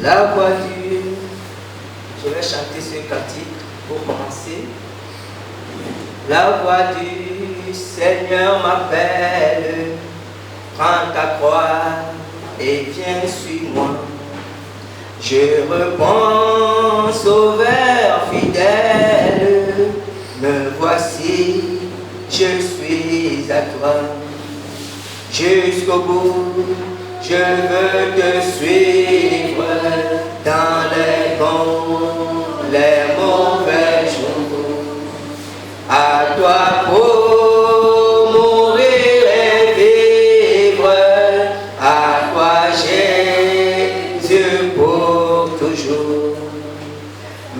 La voix du... Je vais chanter ce cantique pour commencer. La voix du Seigneur m'appelle, prends ta croix et viens suis-moi. Je réponds, Sauveur fidèle, me voici, je suis à toi. Jusqu'au bout, je veux te suivre dans les bons, les mauvais jours. À toi pour mourir et vivre, à toi Jésus pour toujours.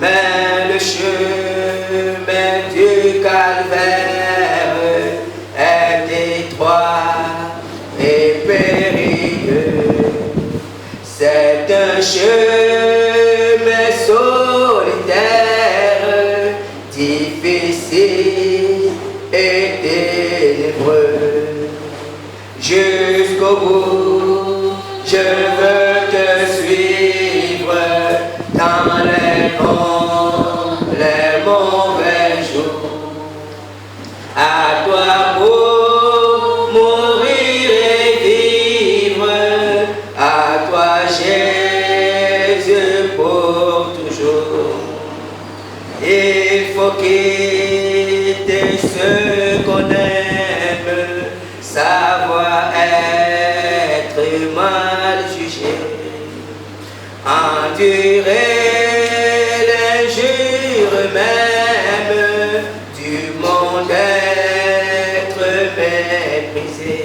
Mais le chemin du calvaire est étroit et périlleux. C'est un chemin solitaire, difficile et ténébreux. Jusqu'au bout, je veux te suivre dans les bons, les mauvais jours. À toi pour mourir et vivre, à toi Jésus pour toujours. Il faut quitter ce qu'on aime, savoir être mal jugé, endurer l'injure même du monde, être méprisé.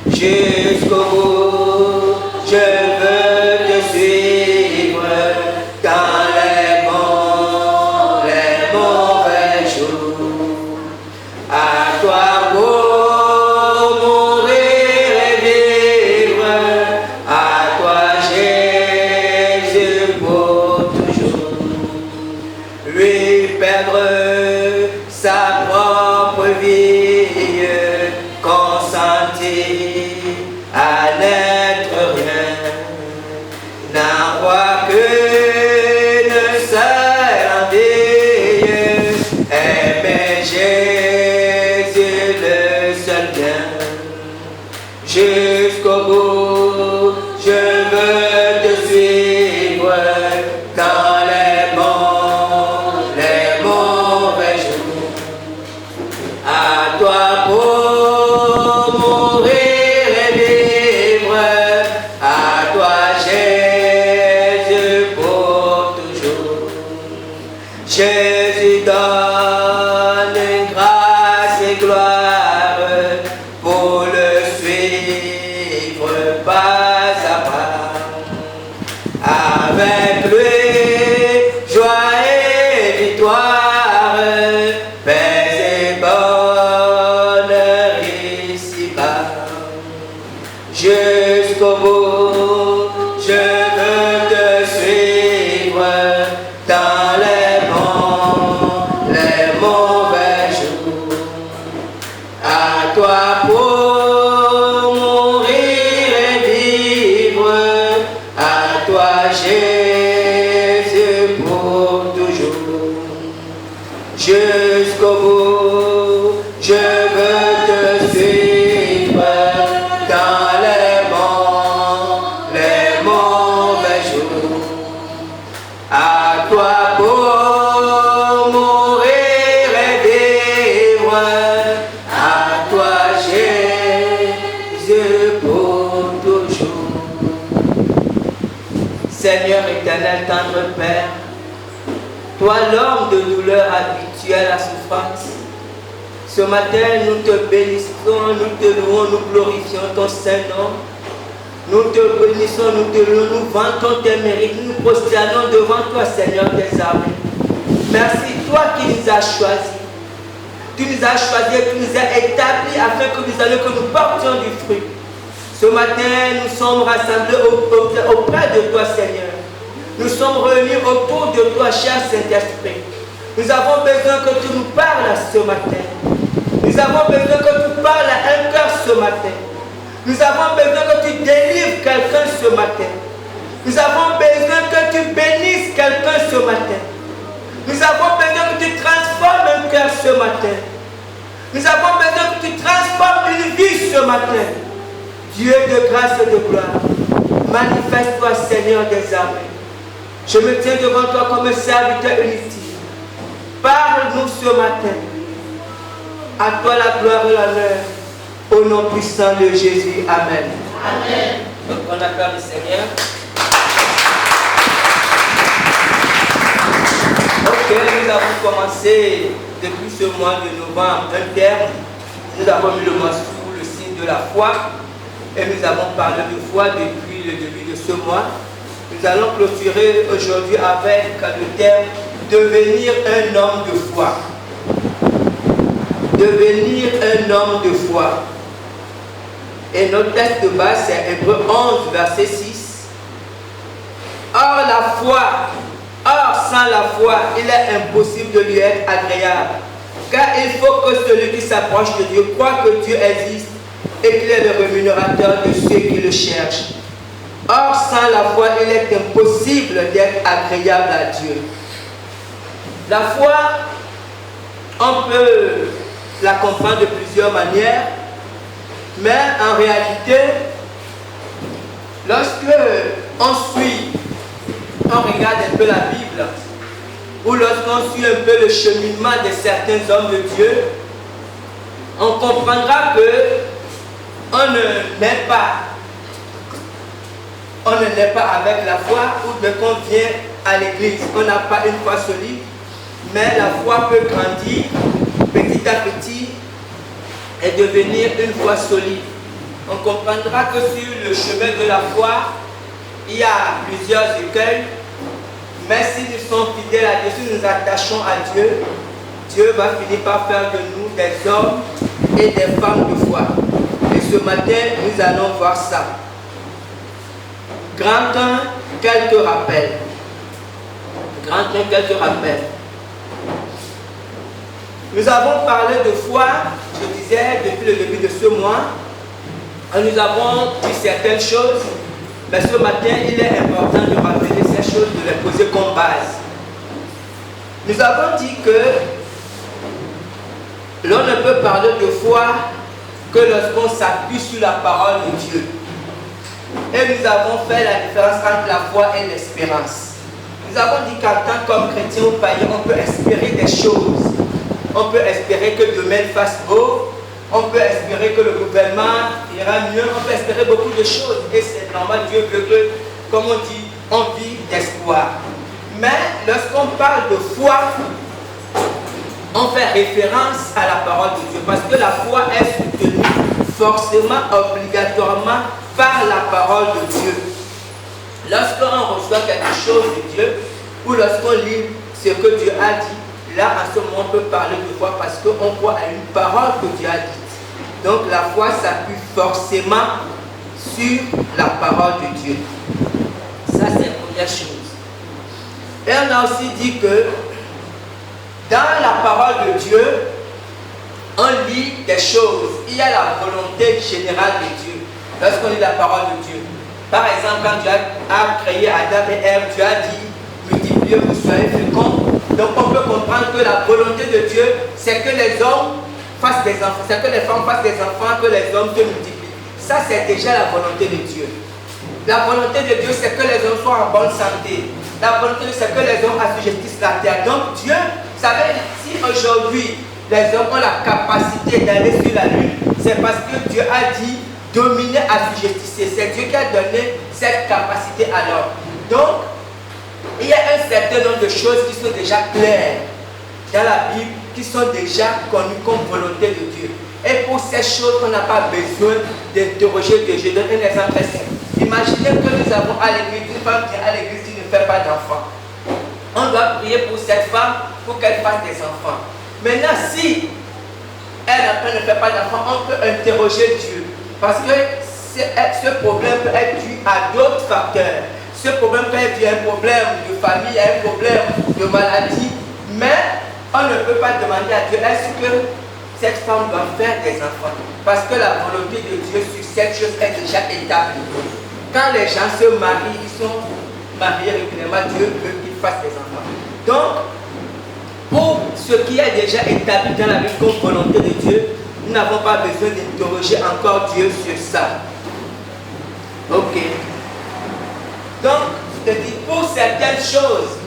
Jusqu'au bout, je veux te suivre dans les bons, les mauvais jours. À toi pour mourir et vivre, à toi Jésus pour toujours. Lui perdre sa propre vie, consentir à n'être rien, n'avoir qu'une seule envie, aimer Jésus le seul bien. Jusqu'au bout, je veux te suivre dans les bons, les mauvais jours. À toi pour mourir et vivre, à toi Jésus pour toujours. Jésus donne grâce et gloire pour le suivre pas à pas. Avec lui, joie et victoire, paix et bonheur ici-bas. Jusqu'au bout, je veux te suivre dans les bons, les mauvais jours. À toi pour mourir et vivre, à toi Jésus pour toujours. Jusqu'au bout, je veux te suivre dans les bons, les mauvais jours. À toi pour mourir et vivre, à toi Jésus pour toujours. Seigneur éternel, tendre Père, toi l'homme de douleur habitué à la souffrance, ce matin nous te bénissons, nous te louons, nous glorifions ton Saint-Nom. Nous te bénissons, nous te louons, nous vantons tes mérites, nous nous prosternons devant toi, Seigneur des armées. Merci, toi qui nous as choisis. Tu nous as choisis, tu nous as établis afin que nous portions du fruit. Ce matin, nous sommes rassemblés auprès de toi, Seigneur. Nous sommes réunis autour de toi, cher Saint-Esprit. Nous avons besoin que tu nous parles ce matin. Nous avons besoin que tu parles à un cœur ce matin. Nous avons besoin que tu délivres quelqu'un ce matin. Nous avons besoin que tu bénisses quelqu'un ce matin. Nous avons besoin que tu transformes un cœur ce matin. Nous avons besoin que tu transformes une vie ce matin. Dieu de grâce et de gloire, manifeste-toi, Seigneur des armées. Je me tiens devant toi comme un serviteur inutile. Parle-nous ce matin. À toi la gloire et l'honneur. Au nom puissant de Jésus. Amen. Amen. Donc on acclame le Seigneur. Ok, nous avons commencé depuis ce mois de novembre un terme. Nous avons mis le mois sous le signe de la foi. Et nous avons parlé de foi depuis le début de ce mois. Nous allons clôturer aujourd'hui avec le terme devenir un homme de foi. Devenir un homme de foi. Et notre texte de base, c'est Hébreux 11, verset 6. Or, sans la foi, il est impossible de lui être agréable. Car il faut que celui qui s'approche de Dieu croit que Dieu existe et qu'il est le rémunérateur de ceux qui le cherchent. Or, sans la foi, il est impossible d'être agréable à Dieu. La foi, on peut la comprendre de plusieurs manières, mais en réalité, lorsque on regarde un peu la Bible, ou lorsqu'on suit un peu le cheminement de certains hommes de Dieu, on comprendra que on ne naît pas avec la foi, ou dès qu'on vient à l'église, on n'a pas une foi solide, mais la foi peut grandir petit à petit et devenir une foi solide. On comprendra que sur le chemin de la foi, il y a plusieurs écueils, mais si nous sommes fidèles à Dieu, si nous nous attachons à Dieu, Dieu va finir par faire de nous des hommes et des femmes de foi. Et ce matin, nous allons voir ça. Grand 1, quelques rappels. Nous avons parlé de foi, je disais, depuis le début de ce mois. Nous avons dit certaines choses, mais ce matin, il est important de rappeler ces choses, de les poser comme base. Nous avons dit que l'on ne peut parler de foi que lorsqu'on s'appuie sur la parole de Dieu. Et nous avons fait la différence entre la foi et l'espérance. Nous avons dit qu'en tant qu'homme chrétien ou païen, on peut espérer des choses. On peut espérer que demain fasse beau. On peut espérer que le gouvernement ira mieux. On peut espérer beaucoup de choses. Et c'est normal, Dieu veut que, comme on dit, on vit d'espoir. Mais lorsqu'on parle de foi, on fait référence à la parole de Dieu. Parce que la foi est soutenue forcément, obligatoirement, par la parole de Dieu. Lorsqu'on reçoit quelque chose de Dieu, ou lorsqu'on lit ce que Dieu a dit, là, à ce moment, on peut parler de foi parce qu'on croit à une parole que Dieu a dite. Donc, la foi s'appuie forcément sur la parole de Dieu. Ça, c'est la première chose. Et on a aussi dit que dans la parole de Dieu, on lit des choses. Il y a la volonté générale de Dieu. Lorsqu'on lit la parole de Dieu. Par exemple, quand Dieu a créé Adam et Ève, Dieu a dit, multipliez-vous, soyez féconds. Donc on peut comprendre que la volonté de Dieu, c'est que les hommes fassent des enfants, c'est que les femmes fassent des enfants, que les hommes se multiplient. Ça, c'est déjà la volonté de Dieu. La volonté de Dieu, c'est que les hommes soient en bonne santé. La volonté de Dieu, c'est que les hommes assujettissent la terre. Donc Dieu, vous savez, si aujourd'hui les hommes ont la capacité d'aller sur la lune, c'est parce que Dieu a dit dominer, assujettissez. C'est Dieu qui a donné cette capacité à l'homme. Donc, il y a un certain nombre de choses qui sont déjà claires dans la Bible, qui sont déjà connues comme volonté de Dieu. Et pour ces choses, on n'a pas besoin d'interroger Dieu. Je donne un exemple très simple. Imaginez que nous avons à l'église, une femme qui est à l'église qui ne fait pas d'enfants. On doit prier pour cette femme pour qu'elle fasse des enfants. Maintenant, si elle ne fait pas d'enfants, on peut interroger Dieu. Parce que ce problème peut être dû à d'autres facteurs. Ce problème peut être dû à un problème de famille, à un problème de maladie. Mais on ne peut pas demander à Dieu, est-ce que cette femme doit faire des enfants? Parce que la volonté de Dieu sur cette chose est déjà établie. Quand les gens se marient, ils sont mariés régulièrement, Dieu veut qu'ils fassent des enfants. Donc, pour ce qui est déjà établi dans la vie comme volonté de Dieu, nous n'avons pas besoin d'interroger encore Dieu sur ça. Ok. Donc, je te dis, pour certaines choses,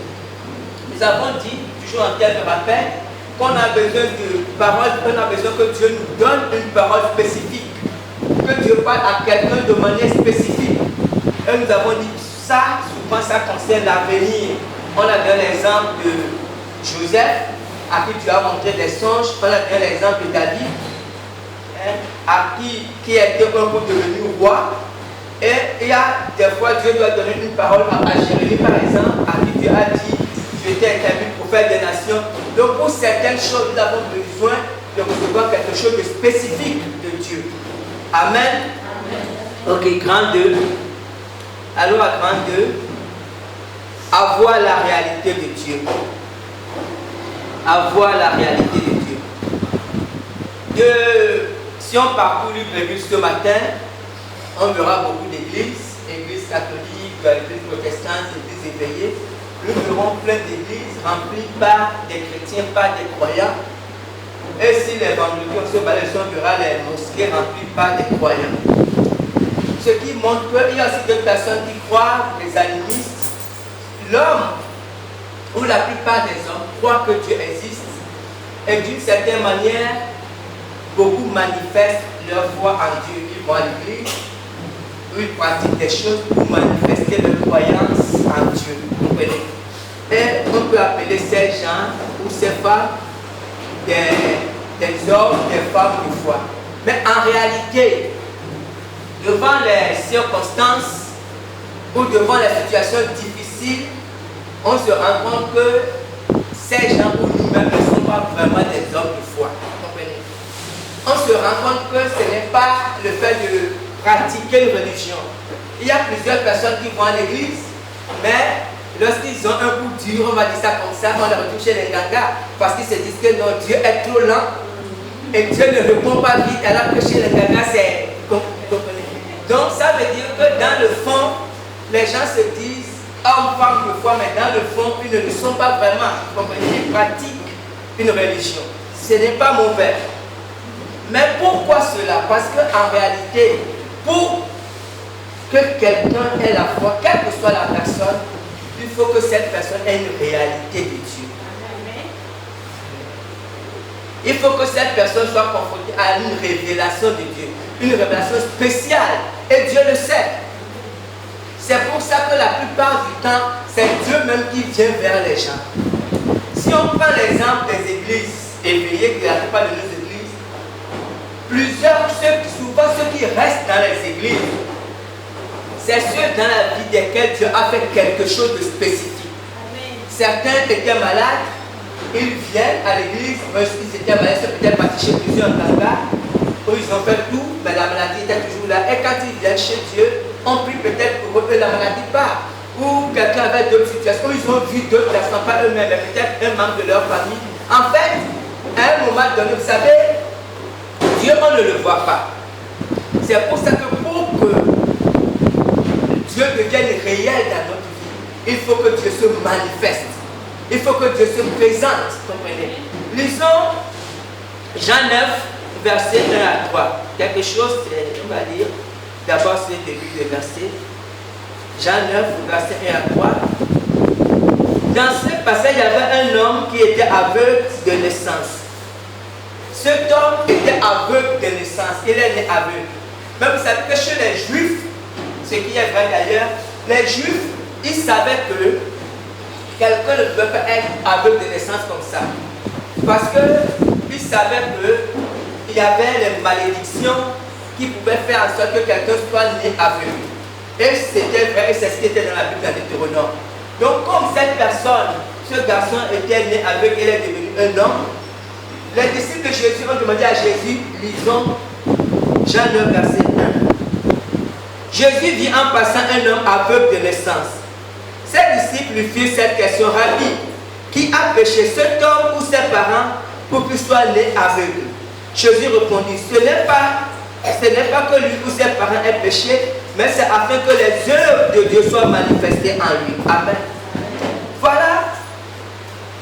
nous avons dit, toujours en termes de rappel, qu'on a besoin de paroles, qu'on a besoin que Dieu nous donne une parole spécifique, que Dieu parle à quelqu'un de manière spécifique. Et nous avons dit, ça, souvent, ça concerne l'avenir. On a donné l'exemple de Joseph, à qui Dieu a montré des songes. On a donné l'exemple de David, à qui était un peu devenu roi. Et il y a des fois, Dieu doit donner une parole à Jérémie, par exemple, à qui Dieu a dit, tu étais établi pour faire des nations. Donc pour certaines choses, nous avons besoin de recevoir quelque chose de spécifique de Dieu. Amen. Ok, grand 2. Alors à grand 2, avoir la réalité de Dieu. Avoir la réalité de Dieu. Si on parcourt l'église ce matin, on verra beaucoup d'églises, églises catholiques, églises protestantes, églises éveillées. Nous verrons plein d'églises remplies par des chrétiens, par des croyants. Et si les vendredis on se balade, on verra les mosquées remplies par des croyants. Ce qui montre qu'il y a aussi d'autres personnes qui croient, les animistes. L'homme, ou la plupart des hommes, croient que Dieu existe. Et d'une certaine manière, beaucoup manifestent leur foi en Dieu. Ils vont à l'église, où ils pratiquent des choses pour manifester leur croyance en Dieu. Vous comprenez? Et on peut appeler ces gens ou ces femmes des hommes, des femmes de foi. Mais en réalité, devant les circonstances ou devant les situations difficiles, on se rend compte que ces gens ou nous-mêmes ne sont pas vraiment des hommes de foi. Vous comprenez? On se rend compte que ce n'est pas le fait de pratiquer une religion. Il y a plusieurs personnes qui vont à l'église, mais lorsqu'ils ont un coup dur, on va dire ça comme ça, on les retrouve chez les gangas, parce qu'ils se disent que non, Dieu est trop lent et Dieu ne répond pas vite, alors que chez les gangas, c'est... Donc ça veut dire que dans le fond, les gens se disent hommes, femmes de foi, mais dans le fond, ils ne le sont pas vraiment. Ils pratiquent une religion. Ce n'est pas mauvais. Mais pourquoi cela? Parce qu'en réalité, pour que quelqu'un ait la foi, quelle que soit la personne, il faut que cette personne ait une réalité de Dieu. Il faut que cette personne soit confrontée à une révélation de Dieu, une révélation spéciale. Et Dieu le sait. C'est pour ça que la plupart du temps, c'est Dieu même qui vient vers les gens. Si on prend l'exemple des églises éveillées, que la plupart de nos églises, souvent ceux qui restent dans les églises, c'est ceux dans la vie desquels Dieu a fait quelque chose de spécifique. Amen. Certains étaient malades, ils viennent à l'église, mais ils étaient malades, ils sont peut-être partis chez plusieurs gangas, où ils ont fait tout, mais la maladie était toujours là. Et quand ils viennent chez Dieu, on prie peut-être pour eux que la maladie part. Ou quelqu'un avait d'autres situations, où ils ont vu d'autres personnes, pas eux-mêmes, mais peut-être un membre de leur famille. En fait, à un moment donné, vous savez, Dieu, on ne le voit pas. C'est pour ça que pour que Dieu devienne réel dans notre vie, il faut que Dieu se manifeste. Il faut que Dieu se présente. Comprenez? Lisons Jean 9, verset 1 à 3. Quelque chose, on va lire d'abord ce début de verset. Jean 9, verset 1 à 3. Dans ce passage, il y avait un homme qui était aveugle de naissance. Cet homme était aveugle de naissance. Il est né aveugle. Mais vous savez que chez les Juifs, ce qui est vrai d'ailleurs, les Juifs, ils savaient que quelqu'un ne pouvait pas être aveugle de naissance comme ça. Parce qu'ils savaient qu'il y avait les malédictions qui pouvaient faire en sorte que quelqu'un soit né aveugle. Et c'était vrai, et c'est ce qui était dans la Bible dans Deutéronome. Donc comme cette personne, ce garçon était né aveugle, il est devenu un homme, les disciples de Jésus ont demandé à Jésus, lisons Jean 9, verset 1. Jésus vit en passant un homme aveugle de naissance. Ses disciples lui firent cette question: Rabbi, qui a péché, cet homme ou ses parents, pour qu'il soit né aveugle? Jésus répondit: ce n'est pas Ce n'est pas que lui ou ses parents aient péché, mais c'est afin que les œuvres de Dieu soient manifestées en lui. Amen. Voilà.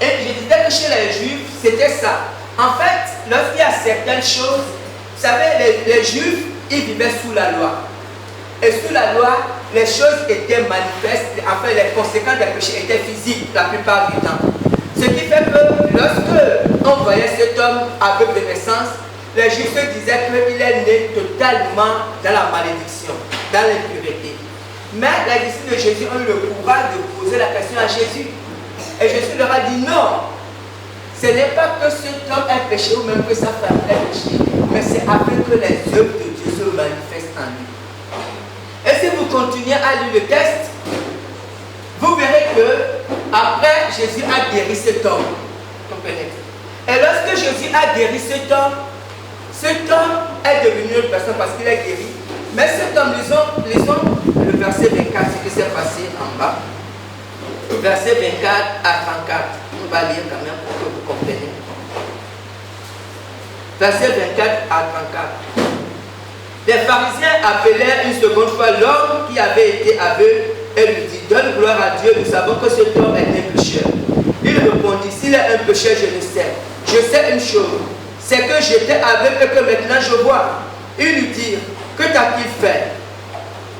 Et je disais que chez les Juifs, c'était ça. En fait, lorsqu'il y a certaines choses, vous savez, les Juifs, ils vivaient sous la loi. Et sous la loi, les choses étaient manifestes, enfin les conséquences des péchés étaient physiques la plupart du temps. Ce qui fait que lorsque on voyait cet homme aveugle de naissance, les Juifs se disaient qu'il est né totalement dans la malédiction, dans l'impureté. Mais les disciples de Jésus ont eu le courage de poser la question à Jésus. Et Jésus leur a dit non, ce n'est pas que cet homme ait péché ou même que sa femme ait péché, mais c'est afin que les œuvres de Dieu se manifestent en lui. Et si vous continuez à lire le texte, vous verrez que après Jésus a guéri cet homme. Comprenez? Et lorsque Jésus a guéri cet homme est devenu une personne parce qu'il est guéri. Mais cet homme, lisons le verset 24, ce qui s'est passé en bas. Verset 24 à 34. On va lire quand même pour que vous compreniez. Verset 24 à 34. Les pharisiens appelèrent une seconde fois l'homme qui avait été aveugle et lui dit, donne gloire à Dieu, nous savons que cet homme est un pécheur. Il répondit, s'il est un pécheur, je le sais. Je sais une chose, c'est que j'étais aveugle et que maintenant je vois. Ils lui dirent, que t'a-t-il fait?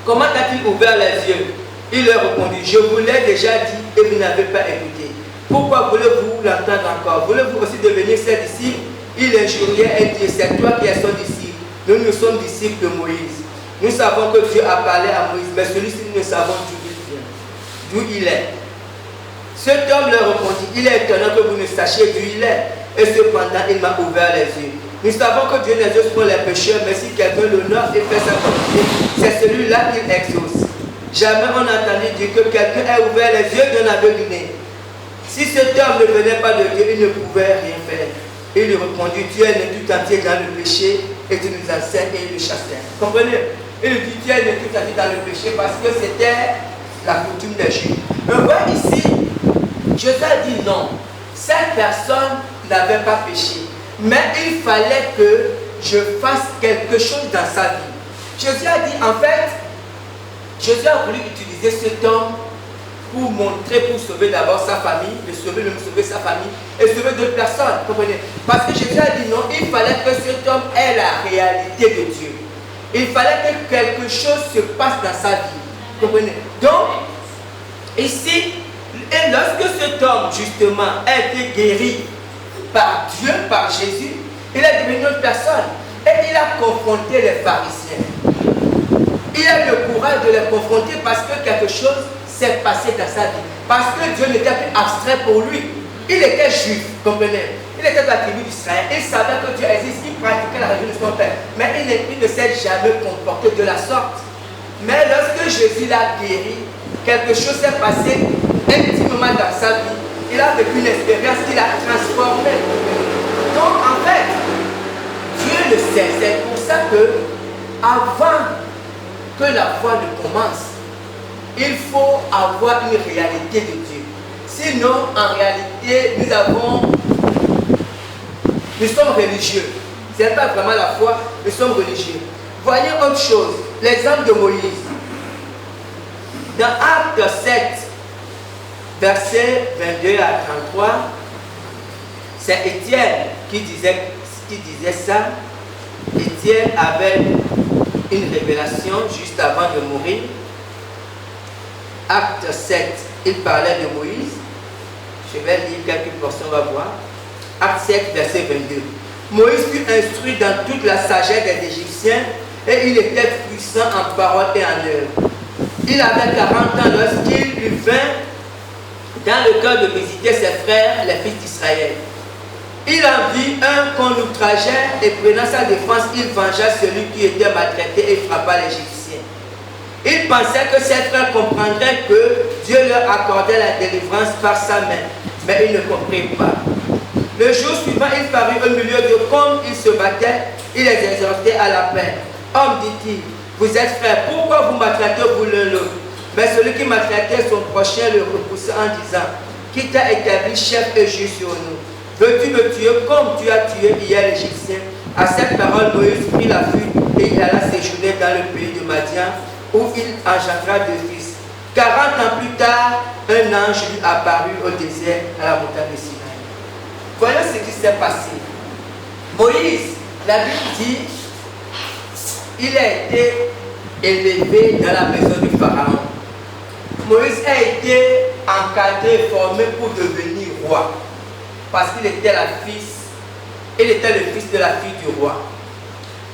Comment t'a-t-il ouvert les yeux? Il leur répondit, je vous l'ai déjà dit et vous n'avez pas écouté. Pourquoi voulez-vous l'entendre encore? Voulez-vous aussi devenir ses disciples? Il injuriait et dit, c'est toi qui es son disciple. Nous sommes disciples de Moïse. Nous savons que Dieu a parlé à Moïse, mais celui-ci nous ne savons d'où il est. Cet homme leur répondit, il est étonnant que vous ne sachiez d'où il est. Et cependant, il m'a ouvert les yeux. Nous savons que Dieu n'exauce pas les pécheurs, mais si quelqu'un l'honore et fait sa volonté, c'est celui-là qu'il exauce. Jamais on n'a entendu dire que quelqu'un ait ouvert les yeux d'un aveugle-né. Si cet homme ne venait pas de Dieu, il ne pouvait rien faire. Il lui répondit, tu es né tout entier dans le péché et tu nous enseignes et il le chassait. Comprenez? Il lui dit, tu es né tout entier dans le péché parce que c'était la coutume des Juifs. Mais voilà ici, Jésus a dit non. Cette personne n'avait pas péché. Mais il fallait que je fasse quelque chose dans sa vie. Jésus a dit, en fait, Jésus a voulu utiliser cet homme pour montrer, pour sauver d'abord sa famille, sauver sa famille et sauver d'autres personnes. Comprenez? Parce que Jésus a dit non, il fallait que cet homme ait la réalité de Dieu. Il fallait que quelque chose se passe dans sa vie. Comprenez? Donc, ici, et lorsque cet homme, justement, a été guéri par Dieu, par Jésus, il est devenu une autre personne. Et il a confronté les pharisiens. Il a eu le courage de les confronter parce que quelque chose s'est passé dans sa vie. Parce que Dieu n'était plus abstrait pour lui. Il était juif, comprenez? Il était de la tribu d'Israël. Il savait que Dieu existe, il pratiquait la religion de son père. Mais il ne s'est jamais comporté de la sorte. Mais lorsque Jésus l'a guéri, quelque chose s'est passé intimement dans sa vie. Il a vécu une expérience qui l'a transformé. Donc en fait, Dieu le sait. C'est pour ça que, avant que la foi ne commence, il faut avoir une réalité de Dieu. Sinon, en réalité, nous sommes religieux. Ce n'est pas vraiment la foi, nous sommes religieux. Voyez autre chose, l'exemple de Moïse. Dans Acte 7, versets 22 à 33, c'est Étienne qui disait ça. Étienne avait une révélation juste avant de mourir. Acte 7, il parlait de Moïse. Je vais lire quelques portions, on va voir. Acte 7, verset 22. Moïse fut instruit dans toute la sagesse des Égyptiens et il était puissant en parole et en œuvre. Il avait 40 ans lorsqu'il lui vint dans le cœur de visiter ses frères, les fils d'Israël. Il en vit un qu'on outrageait et prenant sa défense, il vengea celui qui était maltraité et frappa l'Égyptien. Il pensait que ses frères comprendraient que Dieu leur accordait la délivrance par sa main, mais ils ne comprirent pas. Le jour suivant, il parut au milieu d'eux, comme ils se battaient, il les exhortait à la paix. Homme, dit-il, vous êtes frères, pourquoi vous maltraitez vous l'un l'autre? Mais celui qui maltraitait son prochain le repoussa en disant, qui t'a établi chef et juge sur nous? Veux-tu me tuer comme tu as tué hier l'Égyptien? À cette parole, Moïse prit la fuite et il alla séjourner dans le pays de Madian, où il engendra 2 fils. 40 ans plus tard, un ange lui apparut au désert à la montagne de Sinaï. Voyons ce qui s'est passé. Moïse, la Bible dit, il a été élevé dans la maison du Pharaon. Moïse a été encadré, formé pour devenir roi. Parce qu'il était il était le fils de la fille du roi.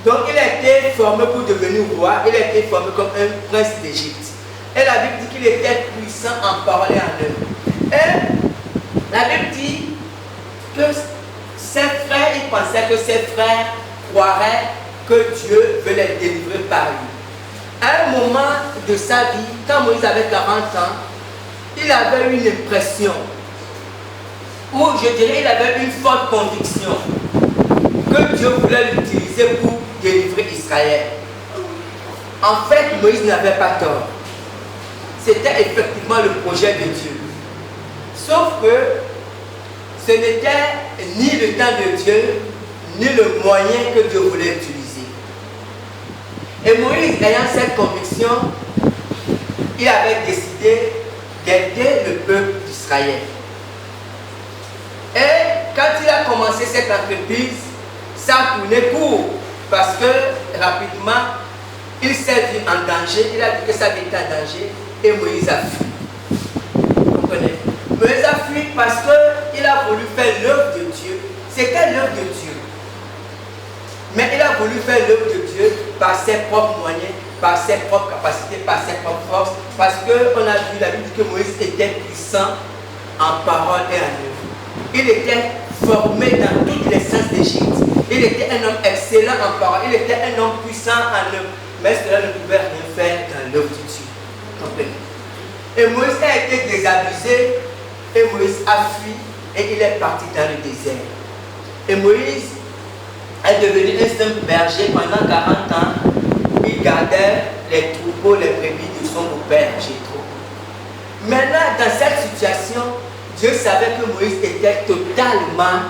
Donc il a été formé pour devenir roi, il a été formé comme un prince d'Égypte. Et la Bible dit qu'il était puissant en parole et en œuvre. Et la Bible dit que ses frères, il pensait que ses frères croiraient que Dieu veut les délivrer par lui. À un moment de sa vie, quand Moïse avait 40 ans, il avait une impression, ou je dirais il avait une forte conviction que Dieu voulait l'utiliser pour délivrer Israël. En fait, Moïse n'avait pas tort. C'était effectivement le projet de Dieu. Sauf que ce n'était ni le temps de Dieu, ni le moyen que Dieu voulait utiliser. Et Moïse, ayant cette conviction, il avait décidé d'aider le peuple d'Israël. Et quand il a commencé cette entreprise, ça a tourné court parce que rapidement, il s'est vu en danger, il a dit que sa vie était en danger et Moïse a fui. Vous comprenez? Moïse a fui parce qu'il a voulu faire l'œuvre de Dieu. C'était l'œuvre de Dieu. Mais il a voulu faire l'œuvre de Dieu par ses propres moyens, par ses propres capacités, par ses propres forces. Parce qu'on a vu la Bible que Moïse était puissant en parole et en œuvre. Il était formé dans toutes les sciences d'Égypte. Il était un homme excellent en parole. Il était un homme puissant en œuvre. Mais cela ne pouvait rien faire dans l'œuvre de Dieu. Comprenez? Et Moïse a été désabusé. Et Moïse a fui. Et il est parti dans le désert. Et Moïse est devenu un simple berger pendant 40 ans. Il gardait les troupeaux, les brebis de son beau-père, Jéthro. Maintenant, dans cette situation, Dieu savait que Moïse était totalement...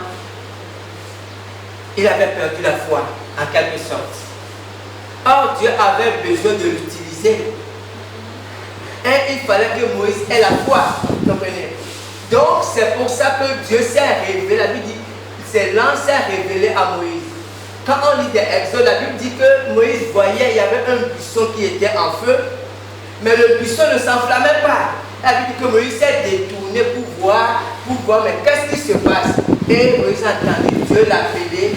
Il avait perdu la foi, en quelque sorte. Or, Dieu avait besoin de l'utiliser. Et il fallait que Moïse ait la foi. Comprenez? Donc, c'est pour ça que Dieu s'est révélé. La Bible dit, l'ange s'est révélé à Moïse. Quand on lit des Exodes, la Bible dit que Moïse voyait, il y avait un buisson qui était en feu, mais le buisson ne s'enflammait pas. La Bible dit que Moïse s'est détourné pour voir, mais qu'est-ce qui se passe? Et Moïse a entendu Dieu l'appeler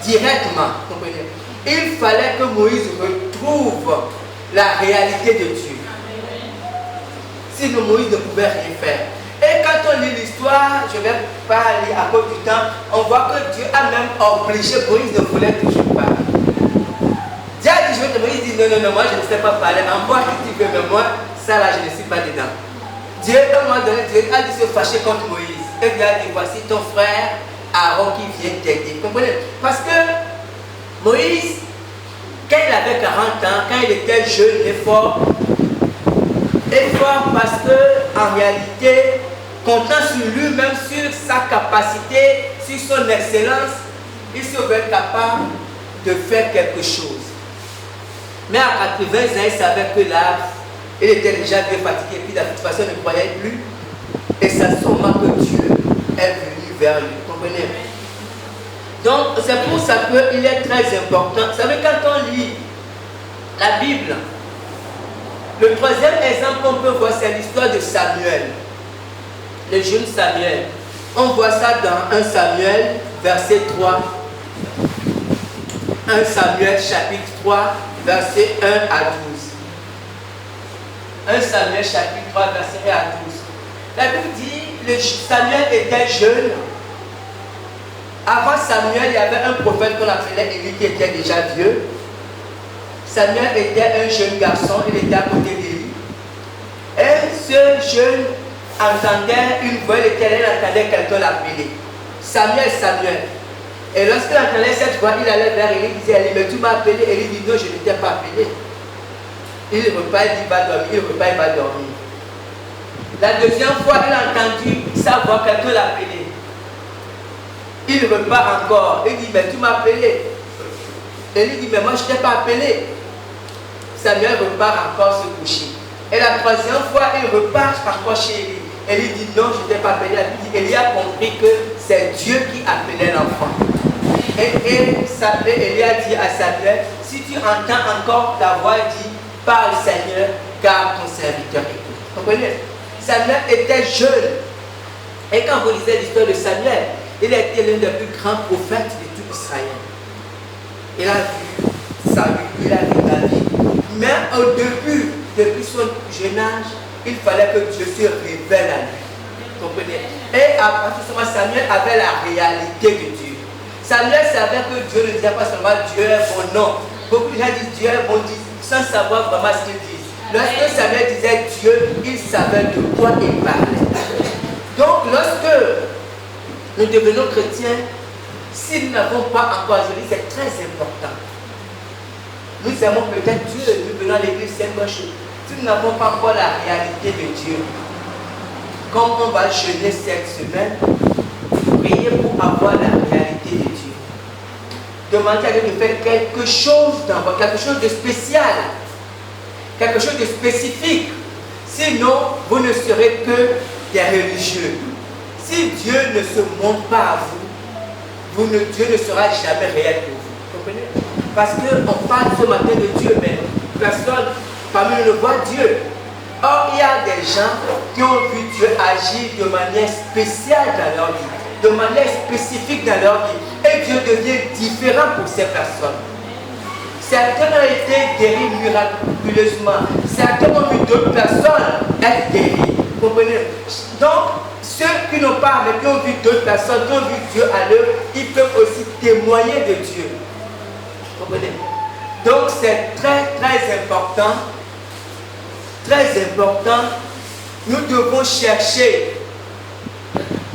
directement. Comprenez? Il fallait que Moïse retrouve la réalité de Dieu. Sinon, Moïse ne pouvait rien faire. Et quand on lit l'histoire, je ne vais pas lire à cause du temps, on voit que Dieu a même obligé, Moïse ne voulait toujours pas. Dieu a dit, Moïse dit, non, moi je ne sais pas parler, envoie qui tu veux, mais moi, ça là, je ne suis pas dedans. Dieu, à un moment donné, Dieu a dit se fâcher contre Moïse. Et Dieu a dit, voici ton frère Aaron qui vient t'aider. Comprenez? Parce que Moïse, quand il avait 40 ans, quand il était jeune et fort parce que, en réalité, comptant sur lui-même, sur sa capacité, sur son excellence, il serait capable de faire quelque chose. Mais à 80 ans, il savait que là, il était déjà bien fatigué, puis de toute façon, il ne croyait plus. Et c'est sûrement que Dieu est venu vers lui. Comprenez? Donc, c'est pour ça qu'il est très important. Vous savez, quand on lit la Bible, le troisième exemple qu'on peut voir, c'est l'histoire de Samuel. Le jeune Samuel. On voit ça dans 1 Samuel, verset 3. 1 Samuel, chapitre 3, verset 1 à 12. 1 Samuel, chapitre 3, verset 1 à 12. La Bible dit, Samuel était jeune. Avant Samuel, il y avait un prophète qu'on appelait Élie qui était déjà vieux. Samuel était un jeune garçon, il était à côté d'Élie. Et ce jeune entendait une voix de l'Éternel, entendait quelqu'un l'appeler. Samuel, Samuel. Et lorsqu'il entendait cette voix, il allait vers Élie, il disait, Élie, mais tu m'as appelé? Élie dit, non, je ne t'ai pas appelé. Il repart, il dit, va dormir, il repart, il va dormir. La deuxième fois, il a entendu sa voix, quelqu'un l'appelait. Il repart encore, il dit, mais tu m'as appelé? Élie dit, mais moi je ne t'ai pas appelé. Samuel repart encore se coucher. Et la troisième fois, il repart encore chez Élie. Élie dit, non, je ne t'ai pas appelé. Élie a compris que c'est Dieu qui appelait l'enfant. Et Élie a dit à Samuel, si tu entends encore ta voix, dis, parle Seigneur, car ton serviteur écoute. Vous comprenez? Samuel était jeune. Et quand vous lisez l'histoire de Samuel, il a été l'un des plus grands prophètes de tout Israël. Il a vu Saül, il a vu David. Mais au début, depuis son jeune âge, il fallait que Dieu se révèle à lui. Vous comprenez? Et à partir de ce moment, Samuel avait la réalité de Dieu. Samuel savait que Dieu ne disait pas seulement Dieu est bon, non. Beaucoup de gens disent Dieu est bon, sans savoir vraiment ce qu'ils disent. Lorsque Samuel disait Dieu, il savait de quoi il parlait. Donc, lorsque nous devenons chrétiens, si nous n'avons pas encore, je dis, c'est très important. Nous aimons peut-être Dieu, nous venons à l'église, c'est une bonne chose. Si nous n'avons pas encore la réalité de Dieu, comme on va jeûner cette semaine, priez pour avoir la réalité de Dieu. Demandez à Dieu de faire quelque chose dans votre, quelque chose de spécial, quelque chose de spécifique. Sinon, vous ne serez que des religieux. Si Dieu ne se montre pas à vous, Dieu ne sera jamais réel pour vous. Vous comprenez? Parce qu'on parle ce matin de Dieu, mais personne parmi nous ne voit Dieu. Or, il y a des gens qui ont vu Dieu agir de manière spéciale dans leur vie, de manière spécifique dans leur vie. Et Dieu devient différent pour ces personnes. Certains ont été guéris miraculeusement. Certains ont vu d'autres personnes être guéries. Vous comprenez? Donc, ceux qui n'ont pas, mais qui ont vu d'autres personnes, qui ont vu Dieu à l'œuvre, ils peuvent aussi témoigner de Dieu. Vous comprenez? Donc, c'est très, très important. Très important. Nous devons chercher,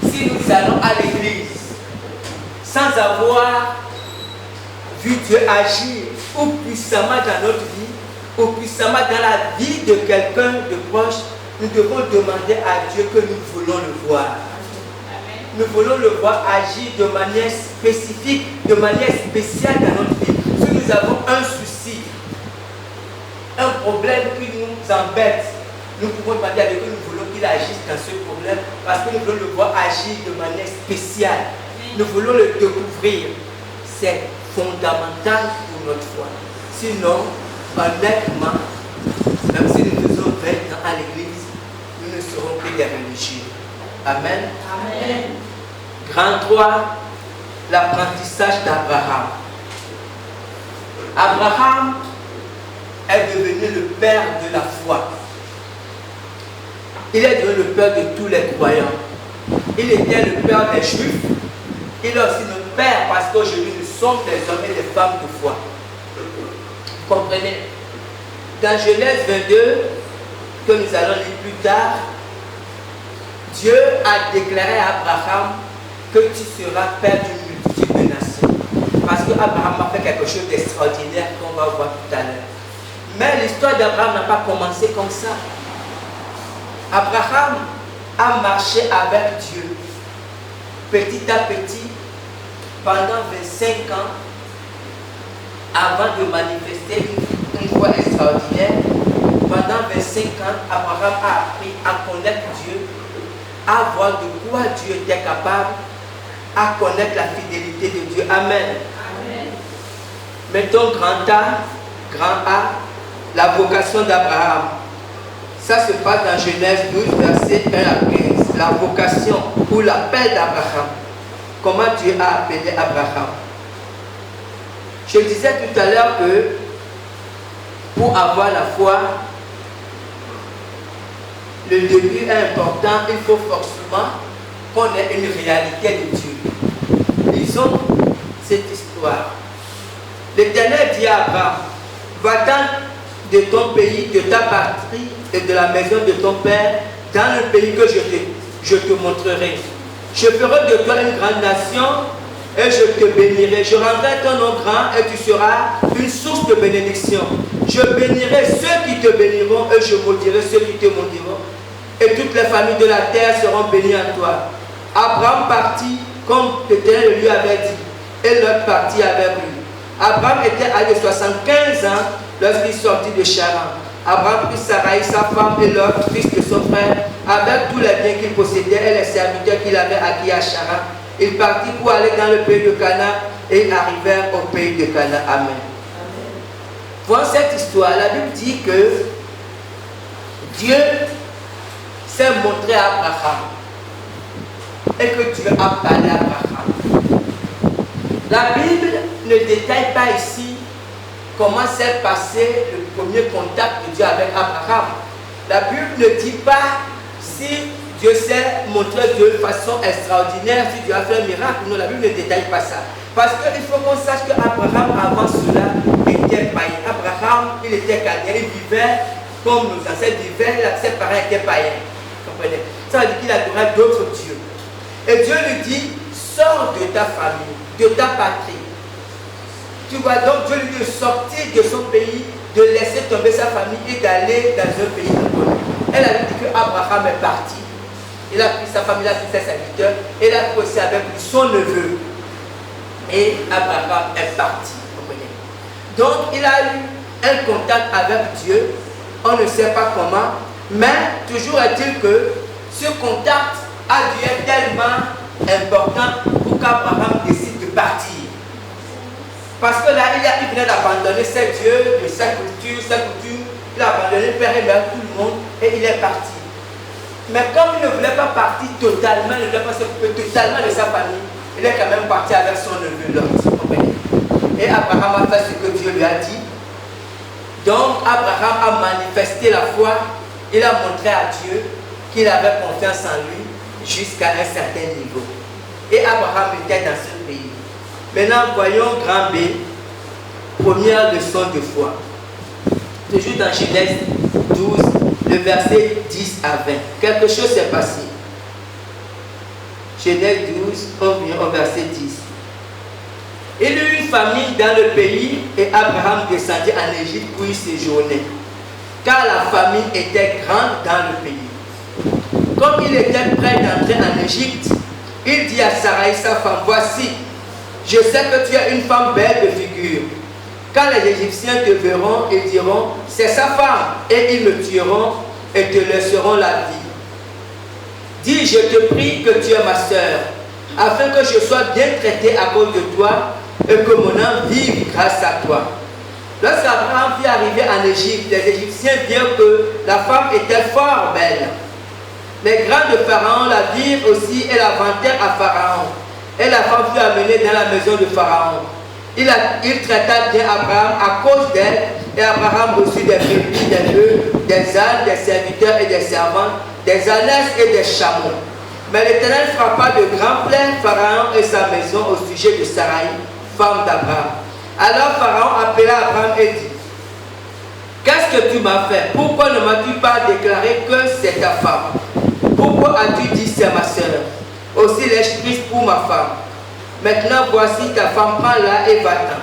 si nous allons à l'église, sans avoir vu Dieu agir, ou puissamment dans notre vie, ou puissamment dans la vie de quelqu'un de proche, nous devons demander à Dieu que nous voulons le voir. Nous voulons le voir agir de manière spécifique, de manière spéciale dans notre vie. Si nous avons un souci, un problème qui nous embête, nous pouvons demander à Dieu que nous voulons qu'il agisse dans ce problème parce que nous voulons le voir agir de manière spéciale. Nous voulons le découvrir. C'est fondamental pour notre foi. Sinon, honnêtement, même si nous faisons 20 ans à l'église, nous ne serons que des religieux. Amen. Amen. Grand 3, l'apprentissage d'Abraham. Abraham est devenu le père de la foi. Il est devenu le père de tous les croyants. Il était le père des Juifs. Il est aussi notre père parce qu'aujourd'hui nous sommes des hommes et des femmes de foi. Vous comprenez? Dans Genèse 22, que nous allons lire plus tard, Dieu a déclaré à Abraham que tu seras père d'une multitude de nations. Parce qu'Abraham a fait quelque chose d'extraordinaire qu'on va voir tout à l'heure. Mais l'histoire d'Abraham n'a pas commencé comme ça. Abraham a marché avec Dieu petit à petit pendant 25 ans avant de manifester une foi extraordinaire. Pendant 25 ans, Abraham a appris à connaître Dieu, à voir de quoi Dieu était capable, à connaître la fidélité de Dieu. Amen. Amen. Mettons grand A, la vocation d'Abraham. Ça se passe dans Genèse 12, versets 1 à 15. La vocation ou l'appel d'Abraham. Comment Dieu a appelé Abraham. Je disais tout à l'heure que pour avoir la foi, le début est important. Il faut forcément qu'on ait une réalité de Dieu. Lisons cette histoire. L'Éternel dit à Abraham, va-t'en de ton pays, de ta patrie et de la maison de ton père dans le pays que je te montrerai. Je ferai de toi une grande nation et je te bénirai. Je rendrai ton nom grand et tu seras une source de bénédiction. Je bénirai ceux qui te béniront et je maudirai ceux qui te maudiront. Et toutes les familles de la terre seront bénies en toi. Abraham partit comme l'Éternel lui avait dit et l'autre partit avec lui. Abraham était âgé de 75 ans lorsqu'il sortit de Charan. Abraham prit Sarai, sa femme, et Lot, fils de son frère, avec tous les biens qu'il possédait et les serviteurs qu'il avait acquis à Charan. Il partit pour aller dans le pays de Canaan et ils arrivèrent au pays de Canaan. Amen. Dans cette histoire, la Bible dit que Dieu s'est montré à Abraham et que Dieu a parlé à Abraham. La Bible ne détaille pas ici comment s'est passé le premier contact de Dieu avec Abraham. La Bible ne dit pas si Dieu s'est montré de façon extraordinaire, si Dieu a fait un miracle. Non, la Bible ne détaille pas ça. Parce qu'il faut qu'on sache qu'Abraham, avant cela, était païen. Abraham, il était chaldéen, il vivait comme nos ancêtres vivaient, ses parents étaient païens. Vous comprenez? Ça veut dire qu'il adorait d'autres dieux. Et Dieu lui dit, sors de ta famille, de ta patrie. Tu vois, donc Dieu lui dit de sortir de son pays, de laisser tomber sa famille et d'aller dans un pays inconnu. Elle a dit qu'Abraham est parti. Il a pris sa famille, il a pris ses serviteurs, et il a pris aussi avec lui son neveu. Et Abraham est parti. Donc il a eu un contact avec Dieu, on ne sait pas comment, mais toujours est-il que ce contact a dû être tellement important pour qu'Abraham décide de partir. Parce que là, il venait d'abandonner ses dieux, de sa culture, il a abandonné père et mère, tout le monde, et il est parti. Mais comme il ne voulait pas partir totalement, il ne voulait pas se couper totalement de sa famille, il est quand même parti avec son neveu Lot. Et Abraham a fait ce que Dieu lui a dit. Donc Abraham a manifesté la foi, il a montré à Dieu qu'il avait confiance en lui jusqu'à un certain niveau. Et Abraham était dans ce pays. Maintenant, voyons grand B, première leçon de foi. Toujours dans Genèse 12, le verset 10 à 20. Quelque chose s'est passé. Genèse 12, on vient au verset 10. Il y eut une famine dans le pays et Abraham descendit en Égypte pour y séjourner, car la famine était grande dans le pays. Comme il était prêt d'entrer en Égypte, il dit à Sarai, sa femme, voici, je sais que tu es une femme belle de figure. Quand les Égyptiens te verront, ils diront, c'est sa femme, et ils me tueront et te laisseront la vie. Dis, je te prie que tu es ma sœur, afin que je sois bien traité à cause de toi et que mon âme vive grâce à toi. Lorsqu'Abraham vit arriver en Égypte, les Égyptiens virent que la femme était fort belle. Les grands de Pharaon la virent aussi et la vantèrent à Pharaon. Et la femme fut amenée dans la maison de Pharaon. Il traita bien Abraham à cause d'elle, et Abraham reçut des brebis, des bœufs, des ânes, des serviteurs et des servantes, des ânesses et des chameaux. Mais l'Éternel frappa de grands plaies Pharaon et sa maison au sujet de Sarai, femme d'Abraham. Alors Pharaon appela Abraham et dit, qu'est-ce que tu m'as fait? Pourquoi ne m'as-tu pas déclaré que c'est ta femme? Pourquoi as-tu dit c'est ma sœur? Aussi l'ai-je prise pour ma femme. Maintenant voici ta femme, prends-la et va-t'en.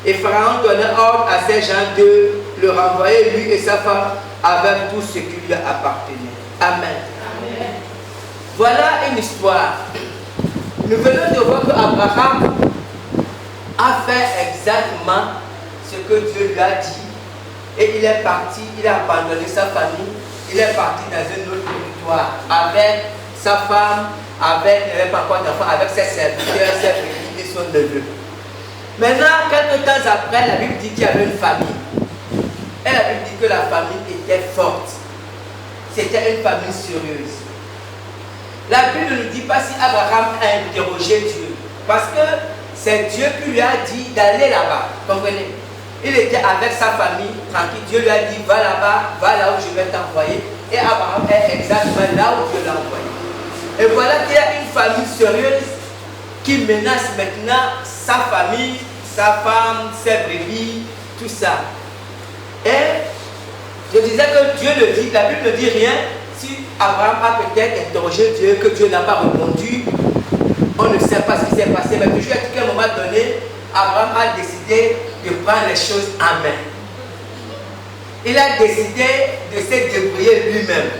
Et Pharaon donna ordre à ses gens de le renvoyer, lui et sa femme, avec tout ce qui lui appartenait. Amen. Amen. Voilà une histoire. Nous venons de voir qu'Abraham a fait exactement ce que Dieu lui a dit. Et il est parti, il a abandonné sa famille, il est parti dans un autre territoire avec sa femme, avec, il n'avait pas encore d'enfant, avec ses serviteurs, ses filles et son neveu. Maintenant, quelques temps après, la Bible dit qu'il y avait une famille. Et la Bible dit que la famille était forte. C'était une famille sérieuse. La Bible ne nous dit pas si Abraham a interrogé Dieu. Parce que c'est Dieu qui lui a dit d'aller là-bas. Comprenez? Il était avec sa famille, tranquille. Dieu lui a dit, va là-bas, va là où je vais t'envoyer. Et Abraham est exactement là où Dieu l'a envoyé. Et voilà qu'il y a une famille sérieuse qui menace maintenant sa famille, sa femme, ses brebis, tout ça. Et je disais que Dieu le dit, la Bible ne dit rien. Si Abraham a peut-être interrogé Dieu, que Dieu n'a pas répondu, on ne sait pas ce qui s'est passé. Mais toujours à un moment donné, Abraham a décidé de prendre les choses en main. Il a décidé de se débrouiller lui-même.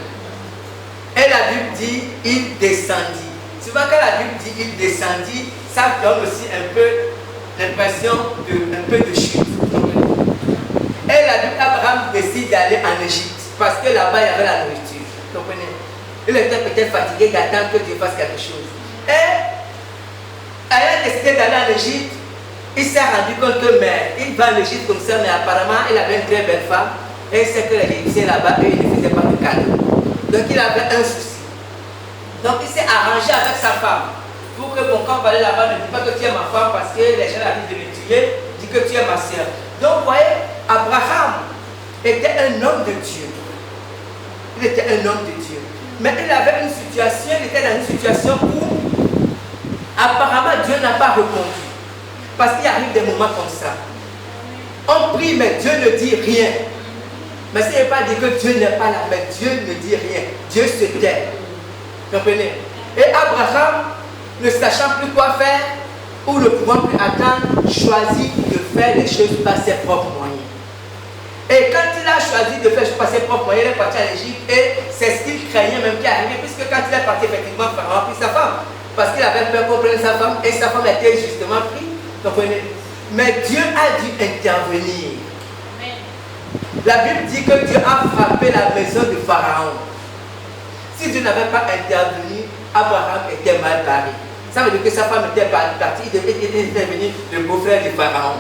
Et la Bible dit, il descendit. Souvent quand la Bible dit, il descendit, ça donne aussi un peu l'impression d'un peu de chute. Et Abraham décide d'aller en Égypte parce que là-bas il y avait la nourriture. Vous comprenez? Il était peut-être fatigué d'attendre que Dieu fasse quelque chose. Et ayant décidé d'aller en Égypte, il s'est rendu compte que il va en Égypte comme ça, mais apparemment il avait une très belle femme. Et il sait que les Égyptiens là-bas, eux, ils ne faisaient pas de cadeaux. Donc il avait un souci. Donc il s'est arrangé avec sa femme. Pour que quand on va aller là-bas, ne dis pas que tu es ma femme parce que les gens arrivent de me tuer, dis que tu es ma soeur. Donc vous voyez, Abraham était un homme de Dieu. Il était un homme de Dieu. Mais il avait une situation, il était dans une situation où apparemment Dieu n'a pas répondu. Parce qu'il arrive des moments comme ça. On prie, mais Dieu ne dit rien. Mais ce n'est pas dire que Dieu n'est pas là, mais Dieu ne dit rien. Dieu se tait. Vous comprenez? Et Abraham, ne sachant plus quoi faire, ou ne pouvant plus attendre, choisit de faire les choses par ses propres moyens. Et quand il a choisi de faire par ses propres moyens, il est parti en Égypte et c'est ce qu'il craignait même qui est arrivé, puisque quand il est parti, effectivement, Pharaon a pris sa femme. Parce qu'il avait peur qu'on prenne sa femme et sa femme était justement prise. Comprenez? Mais Dieu a dû intervenir. La Bible dit que Dieu a frappé la maison de Pharaon. Si Dieu n'avait pas intervenu, Abraham était mal barré. Ça veut dire que sa femme était partie, il devait devenir le beau-frère de Pharaon.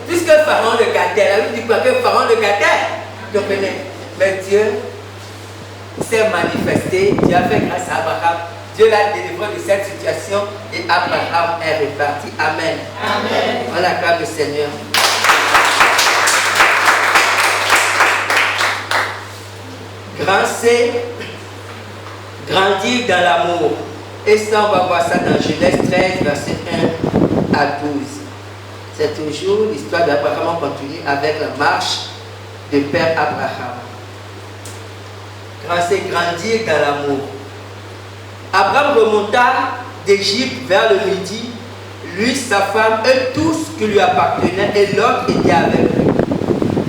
Puisque Pharaon le gâtait, la Bible dit que Pharaon le gâtait. Comprenez? Mais Dieu s'est manifesté, Dieu a fait grâce à Abraham. Dieu l'a délivré de cette situation et Abraham est reparti. Amen. Amen. On acclame le Seigneur. Grand C, grandir dans l'amour. Et ça, on va voir ça dans Genèse 13, verset 1 à 12. C'est toujours l'histoire d'Abraham. On continue avec la marche de Père Abraham. Grand C, grandir dans l'amour. Abraham remonta d'Égypte vers le midi, lui, sa femme et tout ce qui lui appartenait, et Lot était avec lui.